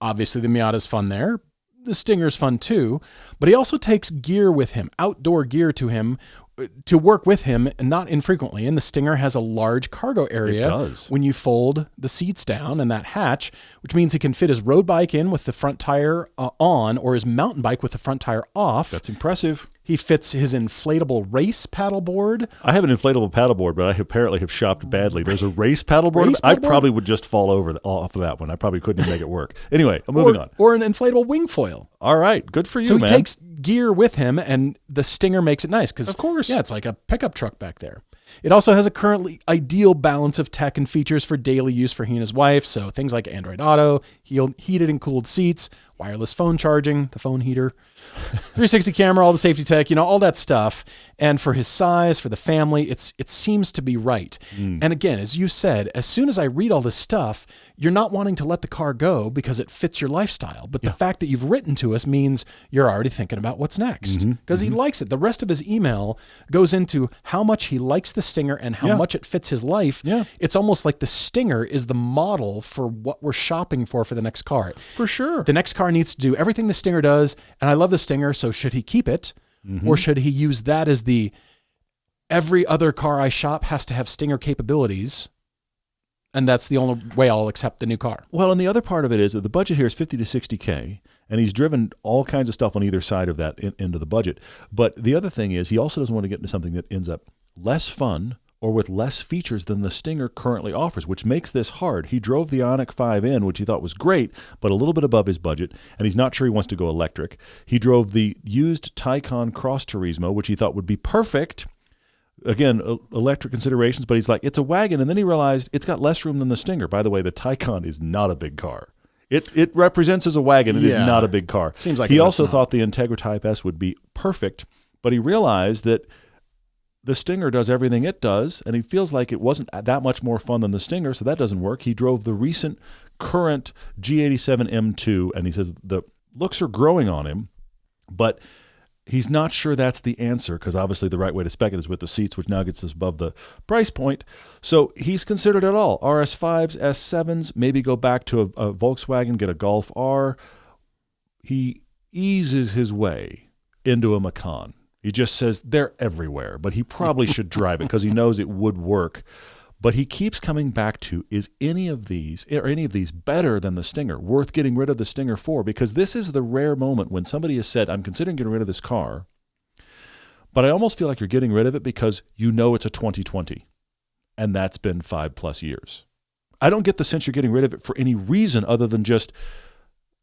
S2: Obviously, the Miata's fun there. The Stinger's fun too, but he also takes gear with him, outdoor gear to work with him, and not infrequently. And the Stinger has a large cargo area.
S1: It does.
S2: When you fold the seats down and that hatch, which means he can fit his road bike in with the front tire on, or his mountain bike with the front tire off.
S1: That's impressive.
S2: He fits his inflatable race paddleboard.
S1: I have an inflatable paddleboard, but I apparently have shopped badly. There's a race paddleboard. I probably would just fall off of that one. I probably couldn't even make it work. Anyway, I'm moving on.
S2: Or an inflatable wing foil.
S1: All right. Good for you,
S2: man. So
S1: he
S2: takes gear with him, and the Stinger makes it nice. Of
S1: course.
S2: Yeah, it's like a pickup truck back there. It also has a currently ideal balance of tech and features for daily use for he and his wife. So things like Android Auto, heated and cooled seats, wireless phone charging, the phone heater, 360 camera, all the safety tech, all that stuff. And for his size, for the family, it seems to be right. And again, as you said, as soon as I read all this stuff, you're not wanting to let the car go because it fits your lifestyle. But the fact that you've written to us means you're already thinking about what's next because he likes it. The rest of his email goes into how much he likes the Stinger and how much it fits his life. It's almost like the Stinger is the model for what we're shopping for the next car.
S1: For sure.
S2: The next car needs to do everything the Stinger does. And I love the Stinger. So should he keep it? Or should he use that as the every other car I shop has to have Stinger capabilities? And that's the only way I'll accept the new car.
S1: Well, and the other part of it is that the budget here is 50 to 60K, and he's driven all kinds of stuff on either side of that into the budget. But the other thing is he also doesn't want to get into something that ends up less fun or with less features than the Stinger currently offers, which makes this hard. He drove the Ioniq 5N, which he thought was great, but a little bit above his budget, and he's not sure he wants to go electric. He drove the used Taycan Cross Turismo, which he thought would be perfect. Again, electric considerations, but he's like, it's a wagon, and then he realized it's got less room than the Stinger. By the way, the Taycan is not a big car. It represents as a wagon. It is not a big car.
S2: Seems like
S1: he also thought the Integra Type S would be perfect, but he realized that the Stinger does everything it does, and he feels like it wasn't that much more fun than the Stinger, so that doesn't work. He drove the recent current G87 M2, and he says the looks are growing on him, but he's not sure that's the answer because obviously the right way to spec it is with the seats, which now gets us above the price point. So he's considered it all. RS5s, S7s, maybe go back to a Volkswagen, get a Golf R. He eases his way into a Macan. He just says they're everywhere, but he probably should drive it because he knows it would work. But he keeps coming back to, is any of these better than the Stinger, worth getting rid of the Stinger for? Because this is the rare moment when somebody has said, I'm considering getting rid of this car, but I almost feel like you're getting rid of it because you know it's a 2020, and that's been 5+ years. I don't get the sense you're getting rid of it for any reason other than just,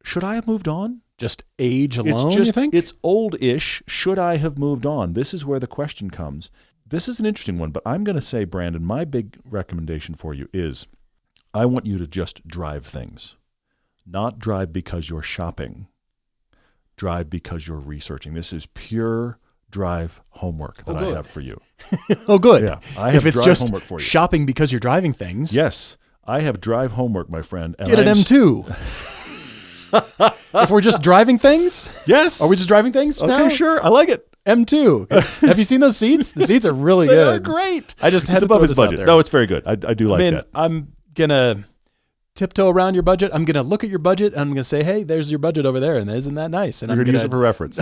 S1: should I have moved on?
S2: Just age alone, you think?
S1: It's old-ish. Should I have moved on? This is where the question comes. This is an interesting one, but I'm going to say, Brandon, my big recommendation for you is I want you to just drive things. Not drive because you're shopping. Drive because you're researching. This is pure drive homework that I have for you.
S2: Oh, good.
S1: Yeah, I have
S2: if it's
S1: drive
S2: just
S1: homework for you.
S2: Shopping because you're driving things.
S1: Yes, I have drive homework, my friend. And
S2: Get an M2. If we're just driving things?
S1: Yes.
S2: Are we just driving things now?
S1: Okay, sure. I like it.
S2: M2. Have you seen those seats? The seats are really good.
S1: They're great.
S2: I just had
S1: It's
S2: to
S1: above
S2: throw
S1: his
S2: this out
S1: budget.
S2: there.
S1: No, it's very good. I do like that.
S2: I'm going to tiptoe around your budget. I'm going to look at your budget, and I'm going to say, hey, there's your budget over there, and isn't that nice? And
S1: You're
S2: I'm
S1: going to use it for reference.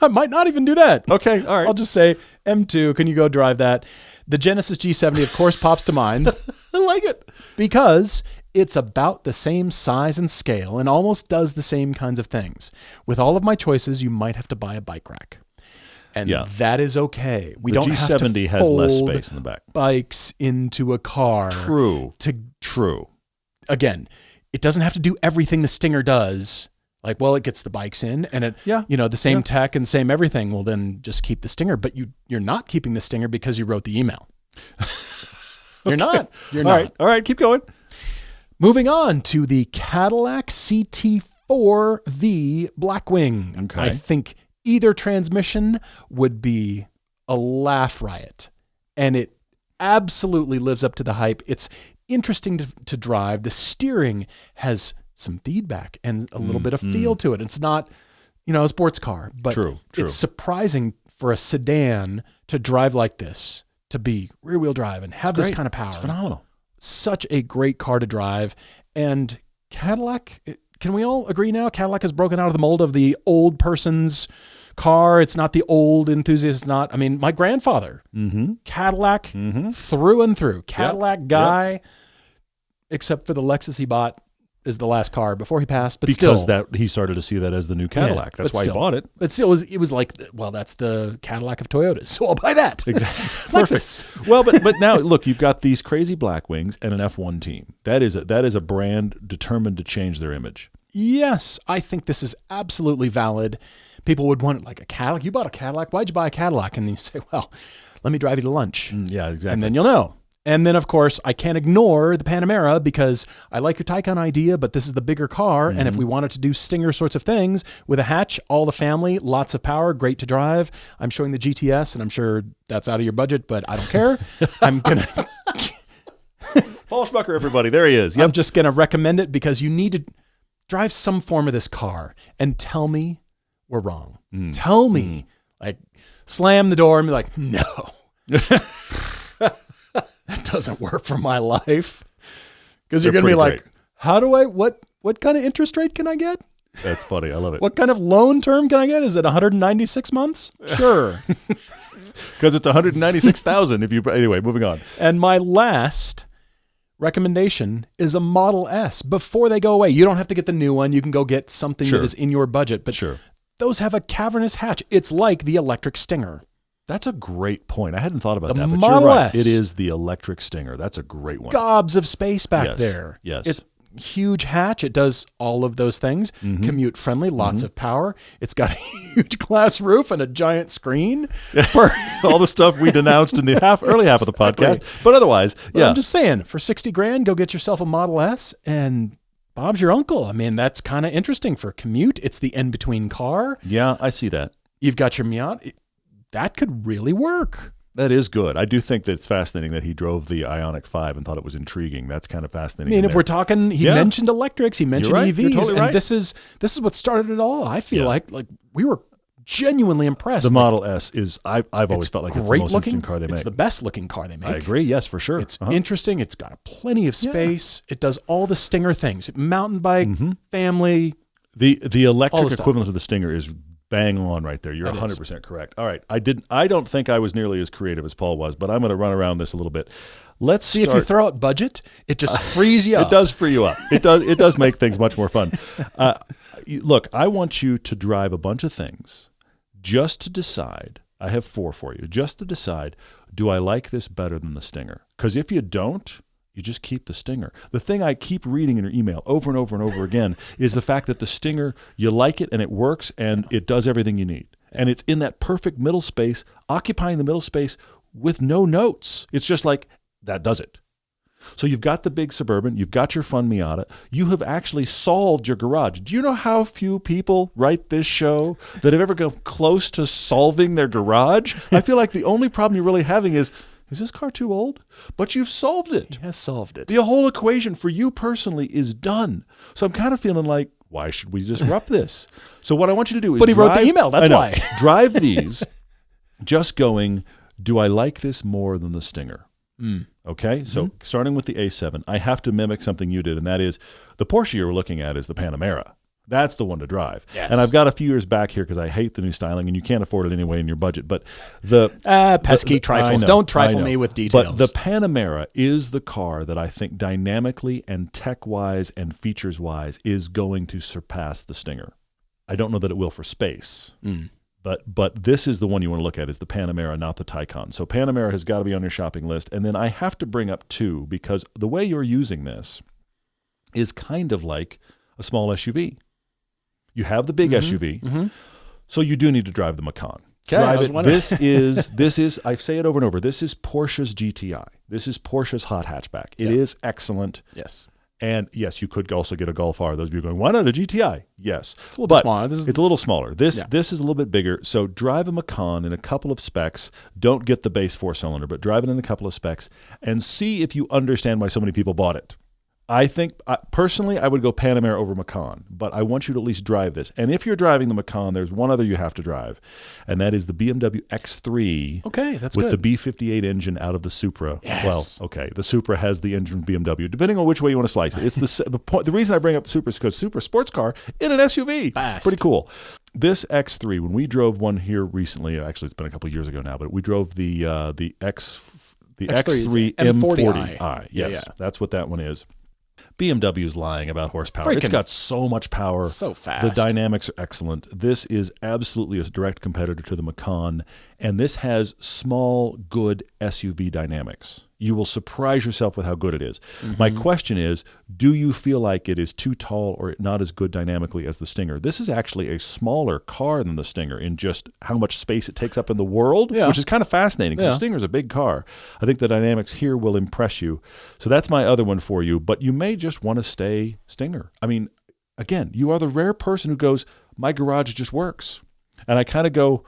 S2: I might not even do that.
S1: Okay, all right.
S2: I'll just say, M2, can you go drive that? The Genesis G70, of course, pops to mind.
S1: I like it.
S2: Because it's about the same size and scale and almost does the same kinds of things. With all of my choices, you might have to buy a bike rack. And that is okay. We don't have to
S1: G70 has less space in the back.
S2: Bikes into a car.
S1: True.
S2: Again, it doesn't have to do everything the Stinger does. Like, well, it gets the bikes in and it, the same tech and same everything. Well, then just keep the Stinger. But you're not keeping the Stinger because you wrote the email. You're not. You're not.
S1: All right. Keep going.
S2: Moving on to the Cadillac CT4V Blackwing.
S1: Okay.
S2: I think either transmission would be a laugh riot. And it absolutely lives up to the hype. It's interesting to drive. The steering has some feedback and a little bit of feel to it. It's not, a sports car, but
S1: True.
S2: It's surprising for a sedan to drive like this, to be rear-wheel drive and have this kind of power.
S1: It's phenomenal.
S2: Such a great car to drive. And Cadillac, can we all agree now? Cadillac has broken out of the mold of the old person's car. It's not the old enthusiast. My grandfather, Cadillac through and through. Cadillac guy, except for the Lexus he bought is the last car before he passed. But
S1: because he started to see that as the new Cadillac. That's why he bought it.
S2: But still, it was like, well, that's the Cadillac of Toyotas, so I'll buy that.
S1: Exactly.
S2: Lexus.
S1: Well, but now look, you've got these crazy Blackwings and an F1 team. That is a brand determined to change their image.
S2: Yes, I think this is absolutely valid. People would want like a Cadillac. You bought a Cadillac. Why'd you buy a Cadillac? And you say, well, let me drive you to lunch.
S1: Yeah, exactly.
S2: And then you'll know. And then, of course, I can't ignore the Panamera because I like your Taycan idea, but this is the bigger car. And if we wanted to do Stinger sorts of things with a hatch, all the family, lots of power, great to drive. I'm showing the GTS, and I'm sure that's out of your budget, but I don't care. I'm going to...
S1: Paul Schmucker, everybody. There he is. Yep.
S2: I'm just going to recommend it because you need to drive some form of this car and tell me we're wrong. Tell me. Like, slam the door and be like, no. That doesn't work for my life. Because you're going to be like, how do what kind of interest rate can I get?
S1: That's funny. I love it.
S2: What kind of loan term can I get? Is it 196 months? Sure.
S1: Because it's 196,000 anyway, moving on.
S2: And my last recommendation is a Model S before they go away. You don't have to get the new one. You can go get something that is in your budget. But those have a cavernous hatch. It's like the electric Stinger.
S1: That's a great point. I hadn't thought about that, but
S2: Model
S1: you're right.
S2: S.
S1: It is the electric Stinger. That's a great one.
S2: Gobs of space back there.
S1: Yes.
S2: It's huge hatch. It does all of those things. Commute friendly, lots of power. It's got a huge glass roof and a giant screen.
S1: All the stuff we denounced in the early half of the podcast. But otherwise,
S2: I'm just saying, for $60,000, go get yourself a Model S and Bob's your uncle. I mean, that's kind of interesting for commute. It's the in-between car.
S1: Yeah, I see that.
S2: You've got your Miata. That could really work.
S1: That is good. I do think that it's fascinating that he drove the Ioniq 5 and thought it was intriguing. That's kind of fascinating.
S2: I mean, if we're talking, he mentioned electrics, he mentioned EVs,
S1: You're totally right.
S2: and this is what started it all. I feel like we were genuinely impressed.
S1: The Model S is, I've always felt like it's the most interesting car they make.
S2: It's the best looking car they make.
S1: I agree. Yes, for sure.
S2: It's interesting. It's got plenty of space. It does all the Stinger things. Mountain bike, family.
S1: The electric equivalent of the Stinger is Bang on right there. You're 100% correct. All right. I don't think I was nearly as creative as Paul was, but I'm going to run around this a little bit. Let's
S2: see if you throw out budget, it just frees you up.
S1: It does free you up. It does make things much more fun. Look, I want you to drive a bunch of things just to decide. I have 4 for you. Just to decide, do I like this better than the Stinger? Because if you don't, you just keep the Stinger. The thing I keep reading in your email over and over and over again is the fact that the Stinger, you like it and it works and it does everything you need. And it's in that perfect middle space, occupying the middle space with no notes. It's just like, that does it. So you've got the big Suburban, you've got your fun Miata, you have actually solved your garage. Do you know how few people write this show that have ever come close to solving their garage? I feel like the only problem you're really having is this car too old? But you've solved it.
S2: He has solved it.
S1: The whole equation for you personally is done. So I'm kind of feeling like, why should we disrupt this? So what I want you to do is
S2: But he wrote the email, that's why.
S1: Drive these just going, do I like this more than the Stinger? Okay, so starting with the A7, I have to mimic something you did, and that is the Porsche you're looking at is the Panamera. That's the one to drive.
S2: Yes.
S1: And I've got a few years back here because I hate the new styling, and you can't afford it anyway in your budget. But the
S2: pesky trifles. Don't trifle me with details.
S1: But the Panamera is the car that I think dynamically and tech-wise and features-wise is going to surpass the Stinger. I don't know that it will for space. But this is the one you want to look at is the Panamera, not the Taycan. So Panamera has got to be on your shopping list. And then I have to bring up 2 because the way you're using this is kind of like a small SUV. You have the big SUV, so you do need to drive the Macan. This is, I say it over and over, this is Porsche's GTI. This is Porsche's hot hatchback. It is excellent.
S2: Yes.
S1: And yes, you could also get a Golf R. Those of you going, why not a GTI? Yes.
S2: It's a little bit smaller.
S1: It's a little smaller. This is a little bit bigger. So drive a Macan in a couple of specs. Don't get the base 4-cylinder, but drive it in a couple of specs and see if you understand why so many people bought it. I think, personally, I would go Panamera over Macan, but I want you to at least drive this. And if you're driving the Macan, there's one other you have to drive, and that is the BMW X3.
S2: Okay, that's
S1: with
S2: good.
S1: The B58 engine out of the Supra.
S2: Yes.
S1: Well, okay, the Supra has the engine from BMW, depending on which way you want to slice it. It's the reason I bring up the Supra is because Supra sports car in an SUV.
S2: Fast.
S1: Pretty cool. This X3, when we drove one here recently, actually it's been a couple of years ago now, but we drove the X3 M40i. Yes, that's what that one is. BMW is lying about horsepower. It's got so much power.
S2: So fast.
S1: The dynamics are excellent. This is absolutely a direct competitor to the Macan, and this has small, good SUV dynamics. You will surprise yourself with how good it is. My question is, do you feel like it is too tall or not as good dynamically as the Stinger? This is actually a smaller car than the Stinger in just how much space it takes up in the world, which is kind of fascinating because the Stinger is a big car. I think the dynamics here will impress you. So that's my other one for you, but you may just want to stay Stinger. I mean, again, you are the rare person who goes, my garage just works. And I kind of go,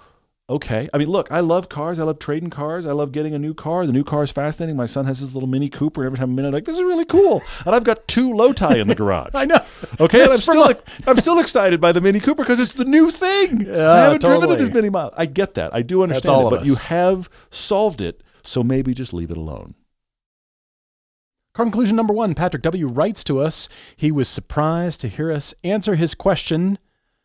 S1: okay. I mean, look, I love cars. I love trading cars. I love getting a new car. The new car is fascinating. My son has this little Mini Cooper, and every time I'm in it, I'm like, this is really cool. And I've got 2 Low-Tie in the garage.
S2: I know.
S1: Okay, and I'm still excited by the Mini Cooper because it's the new thing. I haven't driven it as many miles. I get that. I do understand it, but you have solved it, so maybe just leave it alone.
S2: Conclusion number 1, Patrick W. writes to us, he was surprised to hear us answer his question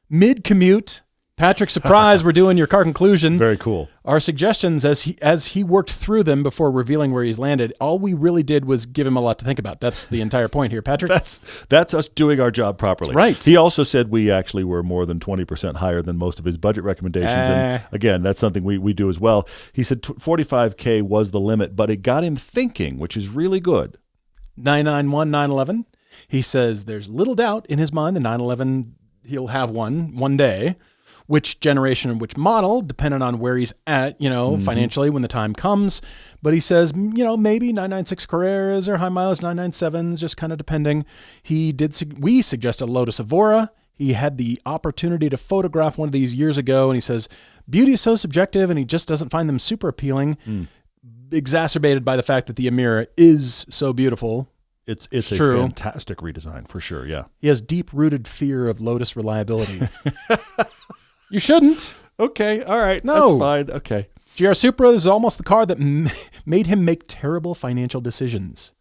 S2: mid-commute. Patrick, surprise, we're doing your car conclusion.
S1: Very cool.
S2: Our suggestions as he worked through them before revealing where he's landed, all we really did was give him a lot to think about. That's the entire point here, Patrick.
S1: That's us doing our job properly.
S2: That's right.
S1: He also said we actually were more than 20% higher than most of his budget recommendations. And again, that's something we do as well. He said $45K was the limit, but it got him thinking, which is really good.
S2: 991, 911. He says there's little doubt in his mind the 911, he'll have one day. Which generation and which model, depending on where he's at, financially when the time comes. But he says, maybe 996 Carreras or high mileage 997s, just kind of depending. We suggested Lotus Evora. He had the opportunity to photograph one of these years ago, and he says, beauty is so subjective, and he just doesn't find them super appealing, exacerbated by the fact that the Emira is so beautiful.
S1: It's a fantastic redesign, for sure, yeah.
S2: He has deep-rooted fear of Lotus reliability. You shouldn't.
S1: Okay, all right.
S2: No.
S1: That's fine. Okay.
S2: GR Supra is almost the car that made him make terrible financial decisions.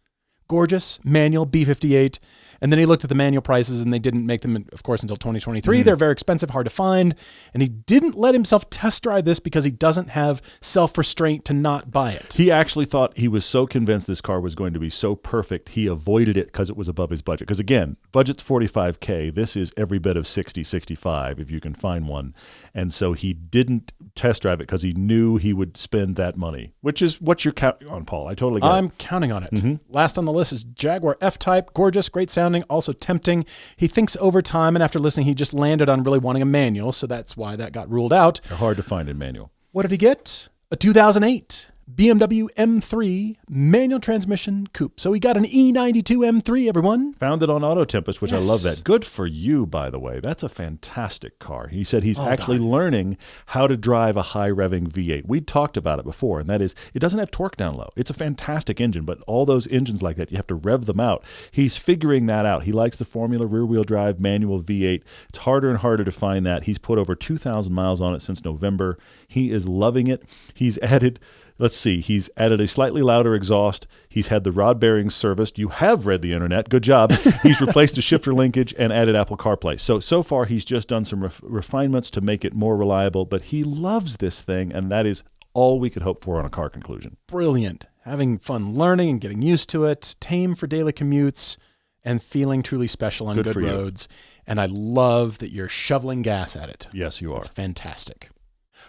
S2: Gorgeous, manual, B58, And then he looked at the manual prices, and they didn't make them, of course, until 2023. They're very expensive, hard to find. And he didn't let himself test drive this because he doesn't have self-restraint to not buy it.
S1: He actually thought, he was so convinced this car was going to be so perfect, he avoided it because it was above his budget. Because again, budget's $45K. This is every bit of 60, 65 if you can find one. And so he didn't test drive it because he knew he would spend that money, which is what you're counting on, Paul. I totally get it.
S2: I'm counting on it. Last on the list is Jaguar F-Type. Gorgeous, great sounding, also tempting. He thinks over time, and after listening, he just landed on really wanting a manual, so that's why that got ruled out.
S1: They're hard to find in manual.
S2: What did he get? A 2008 BMW M3 manual transmission coupe. So he got an E92 M3, everyone.
S1: Found it on Auto Tempest, which I love that. Good for you, by the way. That's a fantastic car. He said he's actually learning how to drive a high-revving V8. We talked about it before, and that is, it doesn't have torque down low. It's a fantastic engine, but all those engines like that, you have to rev them out. He's figuring that out. He likes the formula rear-wheel drive manual V8. It's harder and harder to find that. He's put over 2,000 miles on it since November. He is loving it. He's added... Let's see, he's added a slightly louder exhaust. He's had the rod bearings serviced. You have read the internet. Good job. He's replaced the shifter linkage and added Apple CarPlay. So far, he's just done some refinements to make it more reliable, but he loves this thing, and that is all we could hope for on a car conclusion.
S2: Brilliant. Having fun learning and getting used to it, tame for daily commutes, and feeling truly special on good roads. And I love that you're shoveling gas at it.
S1: Yes, you are.
S2: It's fantastic.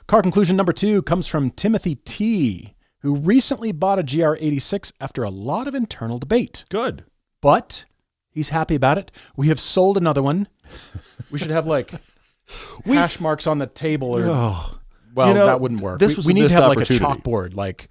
S2: Car conclusion number 2 comes from Timothy T., who recently bought a GR86 after a lot of internal debate.
S1: Good.
S2: But he's happy about it. We have sold another one. We should have hash marks on the table. That wouldn't work. We need to have a chalkboard.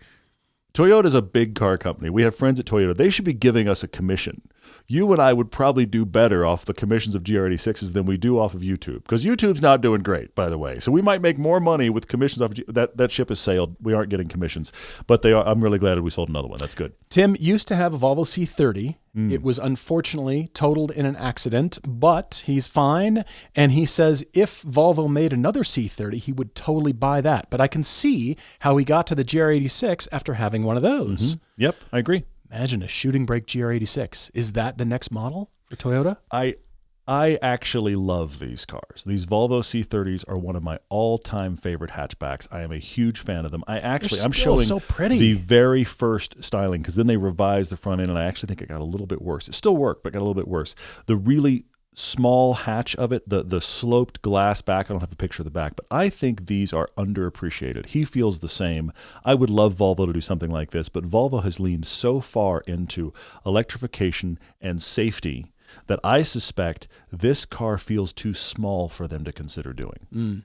S1: Toyota's a big car company. We have friends at Toyota. They should be giving us a commission. You and I would probably do better off the commissions of GR86s than we do off of YouTube, because YouTube's not doing great, by the way. So we might make more money with commissions off of that ship has sailed. We aren't getting commissions, but they are. I'm really glad that we sold another one. That's good.
S2: Tim used to have a Volvo C30. It was unfortunately totaled in an accident, but he's fine. And he says if Volvo made another C30, he would totally buy that. But I can see how he got to the GR86 after having one of those.
S1: Yep, I agree.
S2: Imagine a shooting brake GR86. Is that the next model for Toyota?
S1: I actually love these cars. These Volvo C30s are one of my all-time favorite hatchbacks. I am a huge fan of them. I'm showing
S2: so pretty.
S1: The very first styling, because then they revised the front end, and I actually think it got a little bit worse. It still worked, but got a little bit worse. The really small hatch of it, the sloped glass back. I don't have a picture of the back, but I think these are underappreciated. He feels the same. I would love Volvo to do something like this, but Volvo has leaned so far into electrification and safety that I suspect this car feels too small for them to consider doing.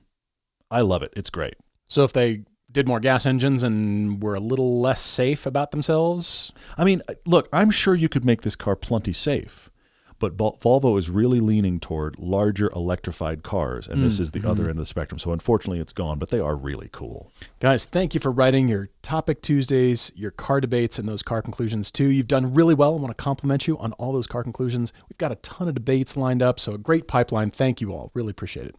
S1: I love it. It's great.
S2: So if they did more gas engines and were a little less safe about themselves?
S1: I mean, look, I'm sure you could make this car plenty safe. But Volvo is really leaning toward larger electrified cars, and this is the other end of the spectrum. So unfortunately, it's gone, but they are really cool.
S2: Guys, thank you for writing your Topic Tuesdays, your car debates, and those car conclusions too. You've done really well. I want to compliment you on all those car conclusions. We've got a ton of debates lined up, so a great pipeline. Thank you all. Really appreciate it.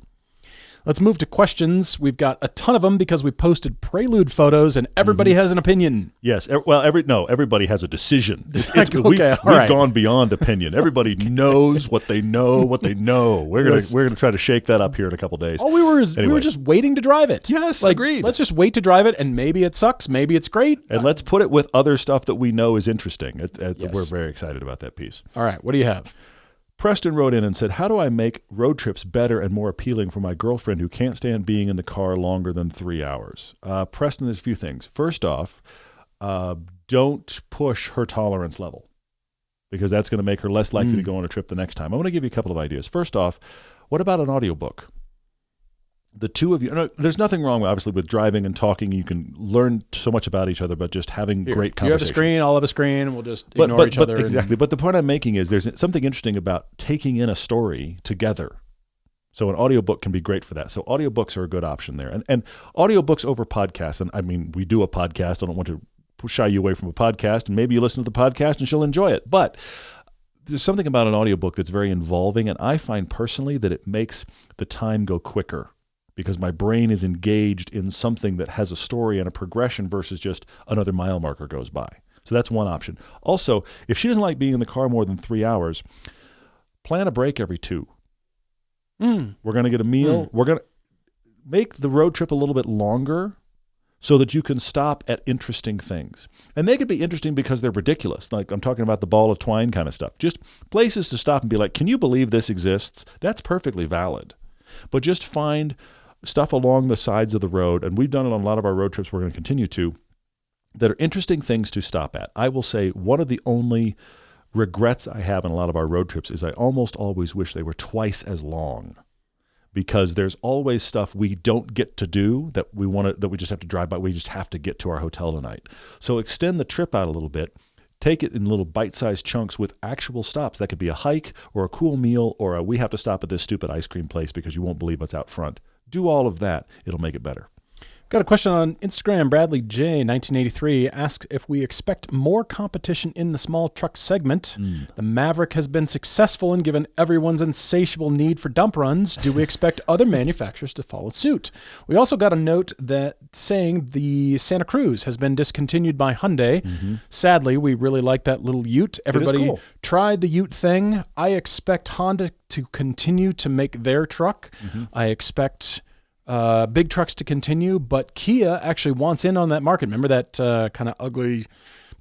S2: Let's move to questions. We've got a ton of them because we posted Prelude photos and everybody has an opinion.
S1: Yes. Well, everybody has a decision. We've gone beyond opinion. Everybody knows what they know, We're gonna try to shake that up here in a couple days.
S2: All we were just waiting to drive it.
S1: Yes, agreed.
S2: Let's just wait to drive it, and maybe it sucks, maybe it's great.
S1: And let's put it with other stuff that we know is interesting. We're very excited about that piece.
S2: All right, what do you have?
S1: Preston wrote in and said, how do I make road trips better and more appealing for my girlfriend who can't stand being in the car longer than 3 hours? Preston, there's a few things. First off, don't push her tolerance level, because that's going to make her less likely to go on a trip the next time. I want to give you a couple of ideas. First off, what about an audiobook? The two of you, there's nothing wrong, obviously, with driving and talking. You can learn so much about each other, but just having great conversation.
S2: You have a screen, I'll have a screen, and we'll just ignore each other.
S1: Exactly. But the point I'm making is there's something interesting about taking in a story together. So an audiobook can be great for that. So audiobooks are a good option there. And audiobooks over podcasts. And I mean, we do a podcast. I don't want to shy you away from a podcast. And maybe you listen to the podcast and she'll enjoy it. But there's something about an audiobook that's very involving. And I find personally that it makes the time go quicker, because my brain is engaged in something that has a story and a progression versus just another mile marker goes by. So that's one option. Also, if she doesn't like being in the car more than 3 hours, plan a break every 2.
S2: Mm.
S1: We're going to get a meal. We're going to make the road trip a little bit longer so that you can stop at interesting things. And they could be interesting because they're ridiculous. Like I'm talking about the ball of twine kind of stuff. Just places to stop and be like, can you believe this exists? That's perfectly valid. But just find stuff along the sides of the road, and we've done it on a lot of our road trips we're going to continue to, that are interesting things to stop at. I will say one of the only regrets I have in a lot of our road trips is I almost always wish they were twice as long, because there's always stuff we don't get to do that we just have to drive by. We just have to get to our hotel tonight. So extend the trip out a little bit. Take it in little bite-sized chunks with actual stops. That could be a hike or a cool meal or we have to stop at this stupid ice cream place because you won't believe what's out front. Do all of that. It'll make it better.
S2: Got a question on Instagram. Bradley J, 1983, asks if we expect more competition in the small truck segment. The Maverick has been successful and given everyone's insatiable need for dump runs. Do we expect other manufacturers to follow suit? We also got a note that saying the Santa Cruz has been discontinued by Hyundai. Sadly, we really like that little Ute. Everybody tried the Ute thing. I expect Honda to continue to make their truck. I expect big trucks to continue, but Kia actually wants in on that market. Remember that kind of ugly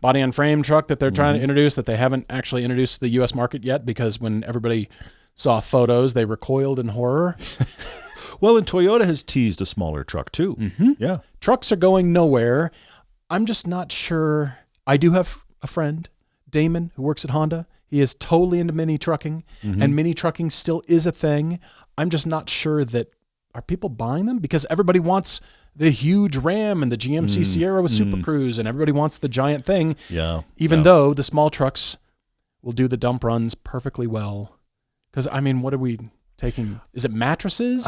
S2: body on frame truck that they're trying to introduce that they haven't actually introduced to the U.S. market yet, because when everybody saw photos, they recoiled in horror.
S1: Well, and Toyota has teased a smaller truck too. Yeah.
S2: Trucks are going nowhere. I'm just not sure. I do have a friend, Damon, who works at Honda. He is totally into mini trucking, and mini trucking still is a thing. I'm just not sure that are people buying them, because everybody wants the huge Ram and the GMC Sierra with Super Cruise, and everybody wants the giant thing.
S1: Yeah.
S2: Even though the small trucks will do the dump runs perfectly well. Because I mean, what are we taking? Is it mattresses?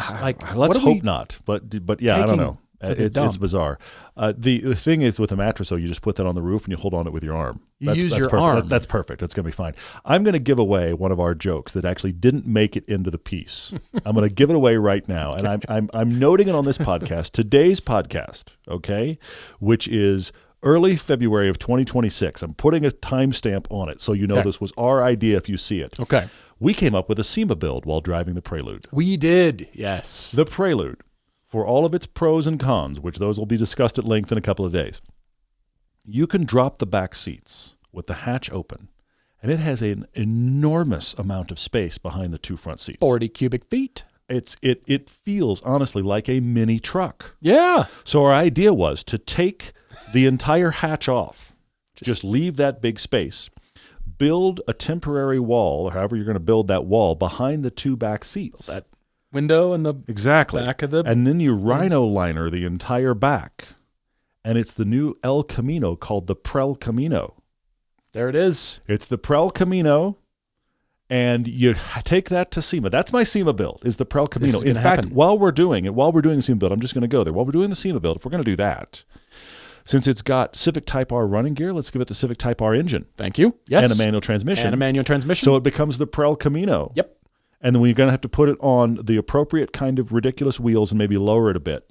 S1: Let's hope not. But yeah, I don't know. It's bizarre. The thing is with a mattress, though, you just put that on the roof and you hold on it with your arm. That's
S2: your
S1: perfect.
S2: arm.
S1: That's perfect. That's going to be fine. I'm going to give away one of our jokes that actually didn't make it into the piece. I'm going to give it away right now, and I'm noting it on this podcast, today's podcast, okay, which is early February of 2026. I'm putting a timestamp on it so you know this was our idea if you see it.
S2: Okay.
S1: We came up with a SEMA build while driving the Prelude.
S2: We did, yes.
S1: The Prelude, for all of its pros and cons, which those will be discussed at length in a couple of days, you can drop the back seats with the hatch open, and it has an enormous amount of space behind the 2 front seats.
S2: 40 cubic feet.
S1: It feels, honestly, like a mini truck.
S2: Yeah.
S1: So our idea was to take the entire hatch off, just leave that big space, build a temporary wall, or however you're going to build that wall, behind the 2 back seats.
S2: That window in the back of the...
S1: And then you rhino liner the entire back. And it's the new El Camino called the Prelude Camino.
S2: There it is.
S1: It's the Prelude Camino, and you take that to SEMA. That's my SEMA build, is the Prelude Camino. In fact, while we're doing the SEMA build, I'm just going to go there. While we're doing the SEMA build, if we're going to do that, since it's got Civic Type R running gear, let's give it the Civic Type R engine.
S2: Thank you. Yes.
S1: And a manual transmission. So it becomes the Prelude Camino.
S2: Yep.
S1: And then we're going to have to put it on the appropriate kind of ridiculous wheels and maybe lower it a bit.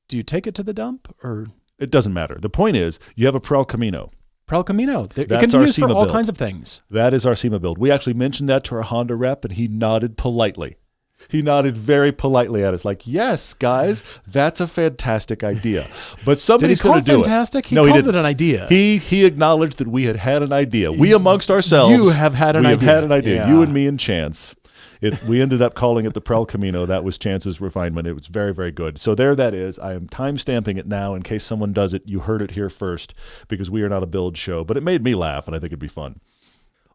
S2: Do you take it to the dump, or?
S1: It doesn't matter. The point is, you have a Prelude Camino.
S2: Prelude Camino. It
S1: That's
S2: can be
S1: our
S2: used
S1: SEMA
S2: for all
S1: build.
S2: kinds of things.
S1: That is our SEMA build. We actually mentioned that to our Honda rep, and he nodded politely. He nodded very politely at us, like, yes, guys, that's a fantastic idea. But somebody's going to do
S2: fantastic?
S1: it.
S2: He called it an idea.
S1: He acknowledged that we had an idea. We amongst ourselves.
S2: You have had an idea.
S1: We have had an idea.
S2: Yeah.
S1: You and me and Chance. We ended up calling it the Prelude Camino. That was Chance's refinement. It was very, very good. So there that is. I am time-stamping it now in case someone does it. You heard it here first, because we are not a build show. But it made me laugh, and I think it'd be fun.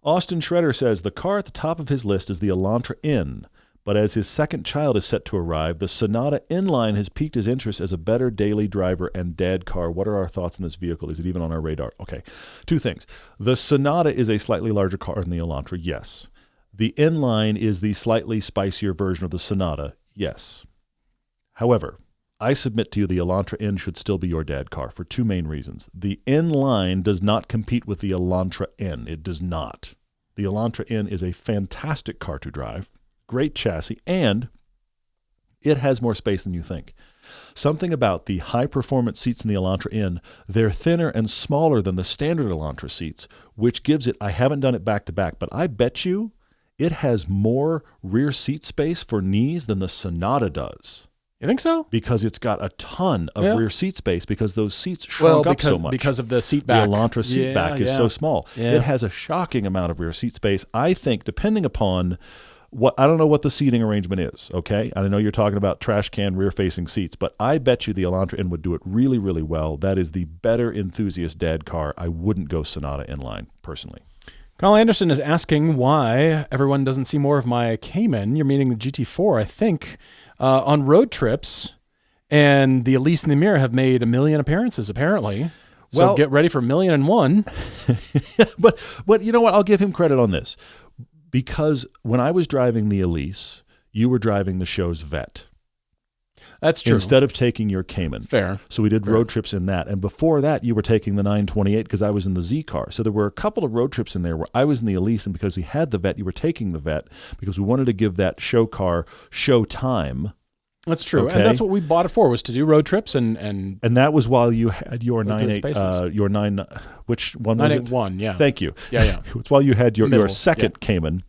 S1: Austin Shredder says, the car at the top of his list is the Elantra N. But as his second child is set to arrive, the Sonata Inline has piqued his interest as a better daily driver and dad car. What are our thoughts on this vehicle? Is it even on our radar? Okay, 2 things. The Sonata is a slightly larger car than the Elantra, yes. The Inline is the slightly spicier version of the Sonata, yes. However, I submit to you the Elantra N should still be your dad car for 2 main reasons. The Inline does not compete with the Elantra N. It does not. The Elantra N is a fantastic car to drive. Great chassis, and it has more space than you think. Something about the high-performance seats in the Elantra N, they're thinner and smaller than the standard Elantra seats, which gives it, I haven't done it back-to-back, but I bet you it has more rear seat space for knees than the Sonata does.
S2: You think so?
S1: Because it's got a ton of rear seat space because those seats shrunk up so much.
S2: Because of the seat back.
S1: The Elantra seat back is so small. Yeah. It has a shocking amount of rear seat space. I think, depending upon I don't know what the seating arrangement is, okay? I know you're talking about trash can rear-facing seats, but I bet you the Elantra N would do it really, really well. That is the better enthusiast dad car. I wouldn't go Sonata inline, personally.
S2: Carl Anderson is asking why everyone doesn't see more of my Cayman. You're meaning the GT4, I think. On road trips, and the Elise and the Mirror have made 1 million appearances, apparently. So get ready for 1,000,001.
S1: But you know what? I'll give him credit on this. Because when I was driving the Elise, you were driving the show's Vet.
S2: That's true.
S1: Instead of taking your Cayman.
S2: Fair.
S1: So we did road trips in that. And before that, you were taking the 928 because I was in the Z car. So there were a couple of road trips in there where I was in the Elise, and because we had the Vet, you were taking the Vet because we wanted to give that show car show time.
S2: That's true. Okay. And that's what we bought it for, was to do road trips. And
S1: that was while you had your 98, your 9, which one was it?
S2: 981, yeah.
S1: Thank you.
S2: Yeah.
S1: It's while you had your second Cayman.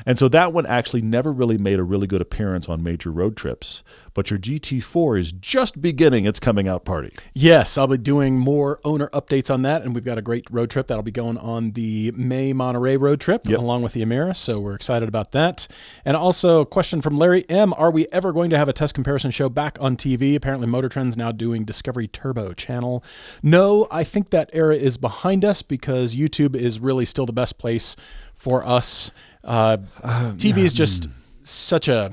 S1: And so that one actually never really made a really good appearance on major road trips. But your GT4 is just beginning its coming out party.
S2: Yes, I'll be doing more owner updates on that. And we've got a great road trip that'll be going on the May Monterey road trip along with the Amira. So we're excited about that. And also a question from Larry M. Are we ever going to have a test comparison show back on TV? Apparently Motor Trend's now doing Discovery Turbo channel. No, I think that era is behind us because YouTube is really still the best place for us. TV is just such a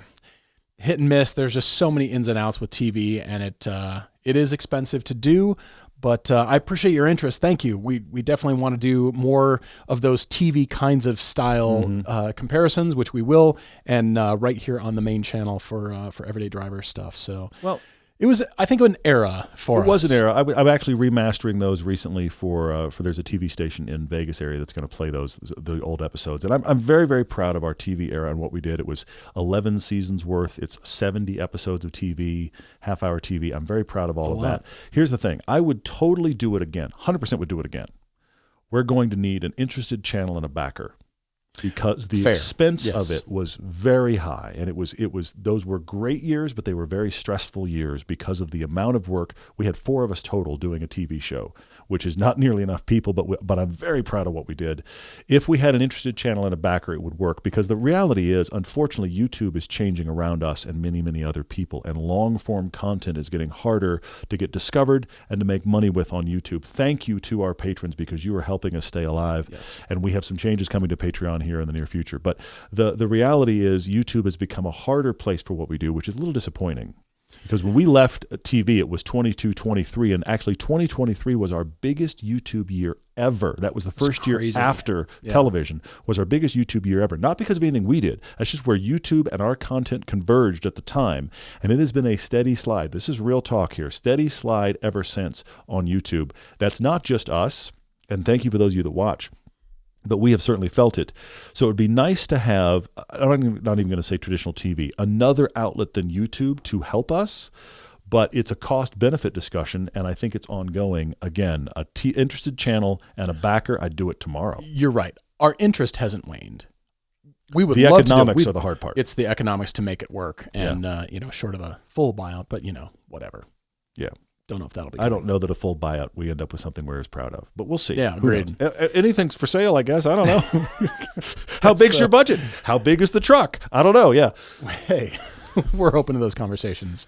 S2: hit and miss. There's just so many ins and outs with TV, and it is expensive to do, but I appreciate your interest. Thank you. We definitely want to do more of those TV kinds of style comparisons, which we will, and right here on the main channel for Everyday Driver stuff. So, it was, I think, an era for us.
S1: It was an era. I'm actually remastering those recently for there's a TV station in Vegas area that's going to play the old episodes. And I'm very, very proud of our TV era and what we did. It was 11 seasons worth. It's 70 episodes of TV, half-hour TV. I'm very proud of all of that. Here's the thing. I would totally do it again. 100% would do it again. We're going to need an interested channel and a backer. Because the expense of it was very high, and it was those were great years, but they were very stressful years because of the amount of work. We had 4 of us total doing a TV show, which is not nearly enough people, but I'm very proud of what we did. If we had an interested channel and a backer, it would work, because the reality is, unfortunately, YouTube is changing around us and many, many other people, and long-form content is getting harder to get discovered and to make money with on YouTube. Thank you to our patrons, because you are helping us stay alive, and we have some changes coming to Patreon here in the near future. But the reality is YouTube has become a harder place for what we do, which is a little disappointing. Because when we left TV, it was 22, 23, and actually 2023 was our biggest YouTube year ever. That was the first year after television, was our biggest YouTube year ever. Not because of anything we did. That's just where YouTube and our content converged at the time. And it has been a steady slide. This is real talk here. Steady slide ever since on YouTube. That's not just us. And thank you for those of you that watch. But we have certainly felt it. So it would be nice to have, I'm not even going to say traditional TV, another outlet than YouTube to help us. But it's a cost-benefit discussion, and I think it's ongoing. Again, interested channel and a backer, I'd do it tomorrow.
S2: You're right. Our interest hasn't waned. We would
S1: the
S2: love
S1: economics
S2: to
S1: are the hard part.
S2: It's the economics to make it work, and short of a full buyout, but whatever.
S1: Yeah.
S2: Don't know if that'll be.
S1: I don't know that a full buyout, we end up with something we're as proud of, but we'll see.
S2: Yeah, agreed.
S1: Anything's for sale, I guess. I don't know. How big's your budget? How big is the truck? I don't know. Yeah.
S2: Hey, we're open to those conversations.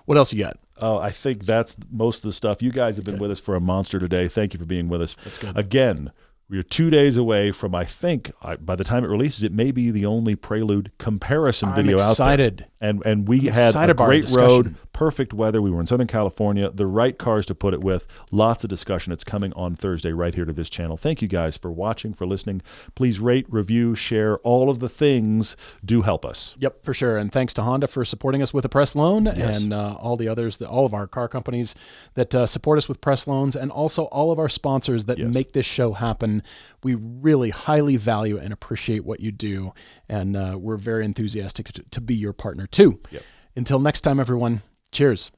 S2: What else you got?
S1: Oh, I think that's most of the stuff. You guys have been with us for a monster today. Thank you for being with us.
S2: That's good.
S1: Again, we are 2 days away from, I think, by the time it releases, it may be the only Prelude comparison video out there. And we had a great road, perfect weather. We were in Southern California, the right cars to put it with, lots of discussion. It's coming on Thursday right here to this channel. Thank you guys for watching, for listening. Please rate, review, share. All of the things do help us.
S2: Yep, for sure. And thanks to Honda for supporting us with a press loan, and all the others, all of our car companies that support us with press loans, and also all of our sponsors that make this show happen. We really highly value and appreciate what you do, and we're very enthusiastic to be your partner too.
S1: Yep.
S2: Until next time, everyone, cheers.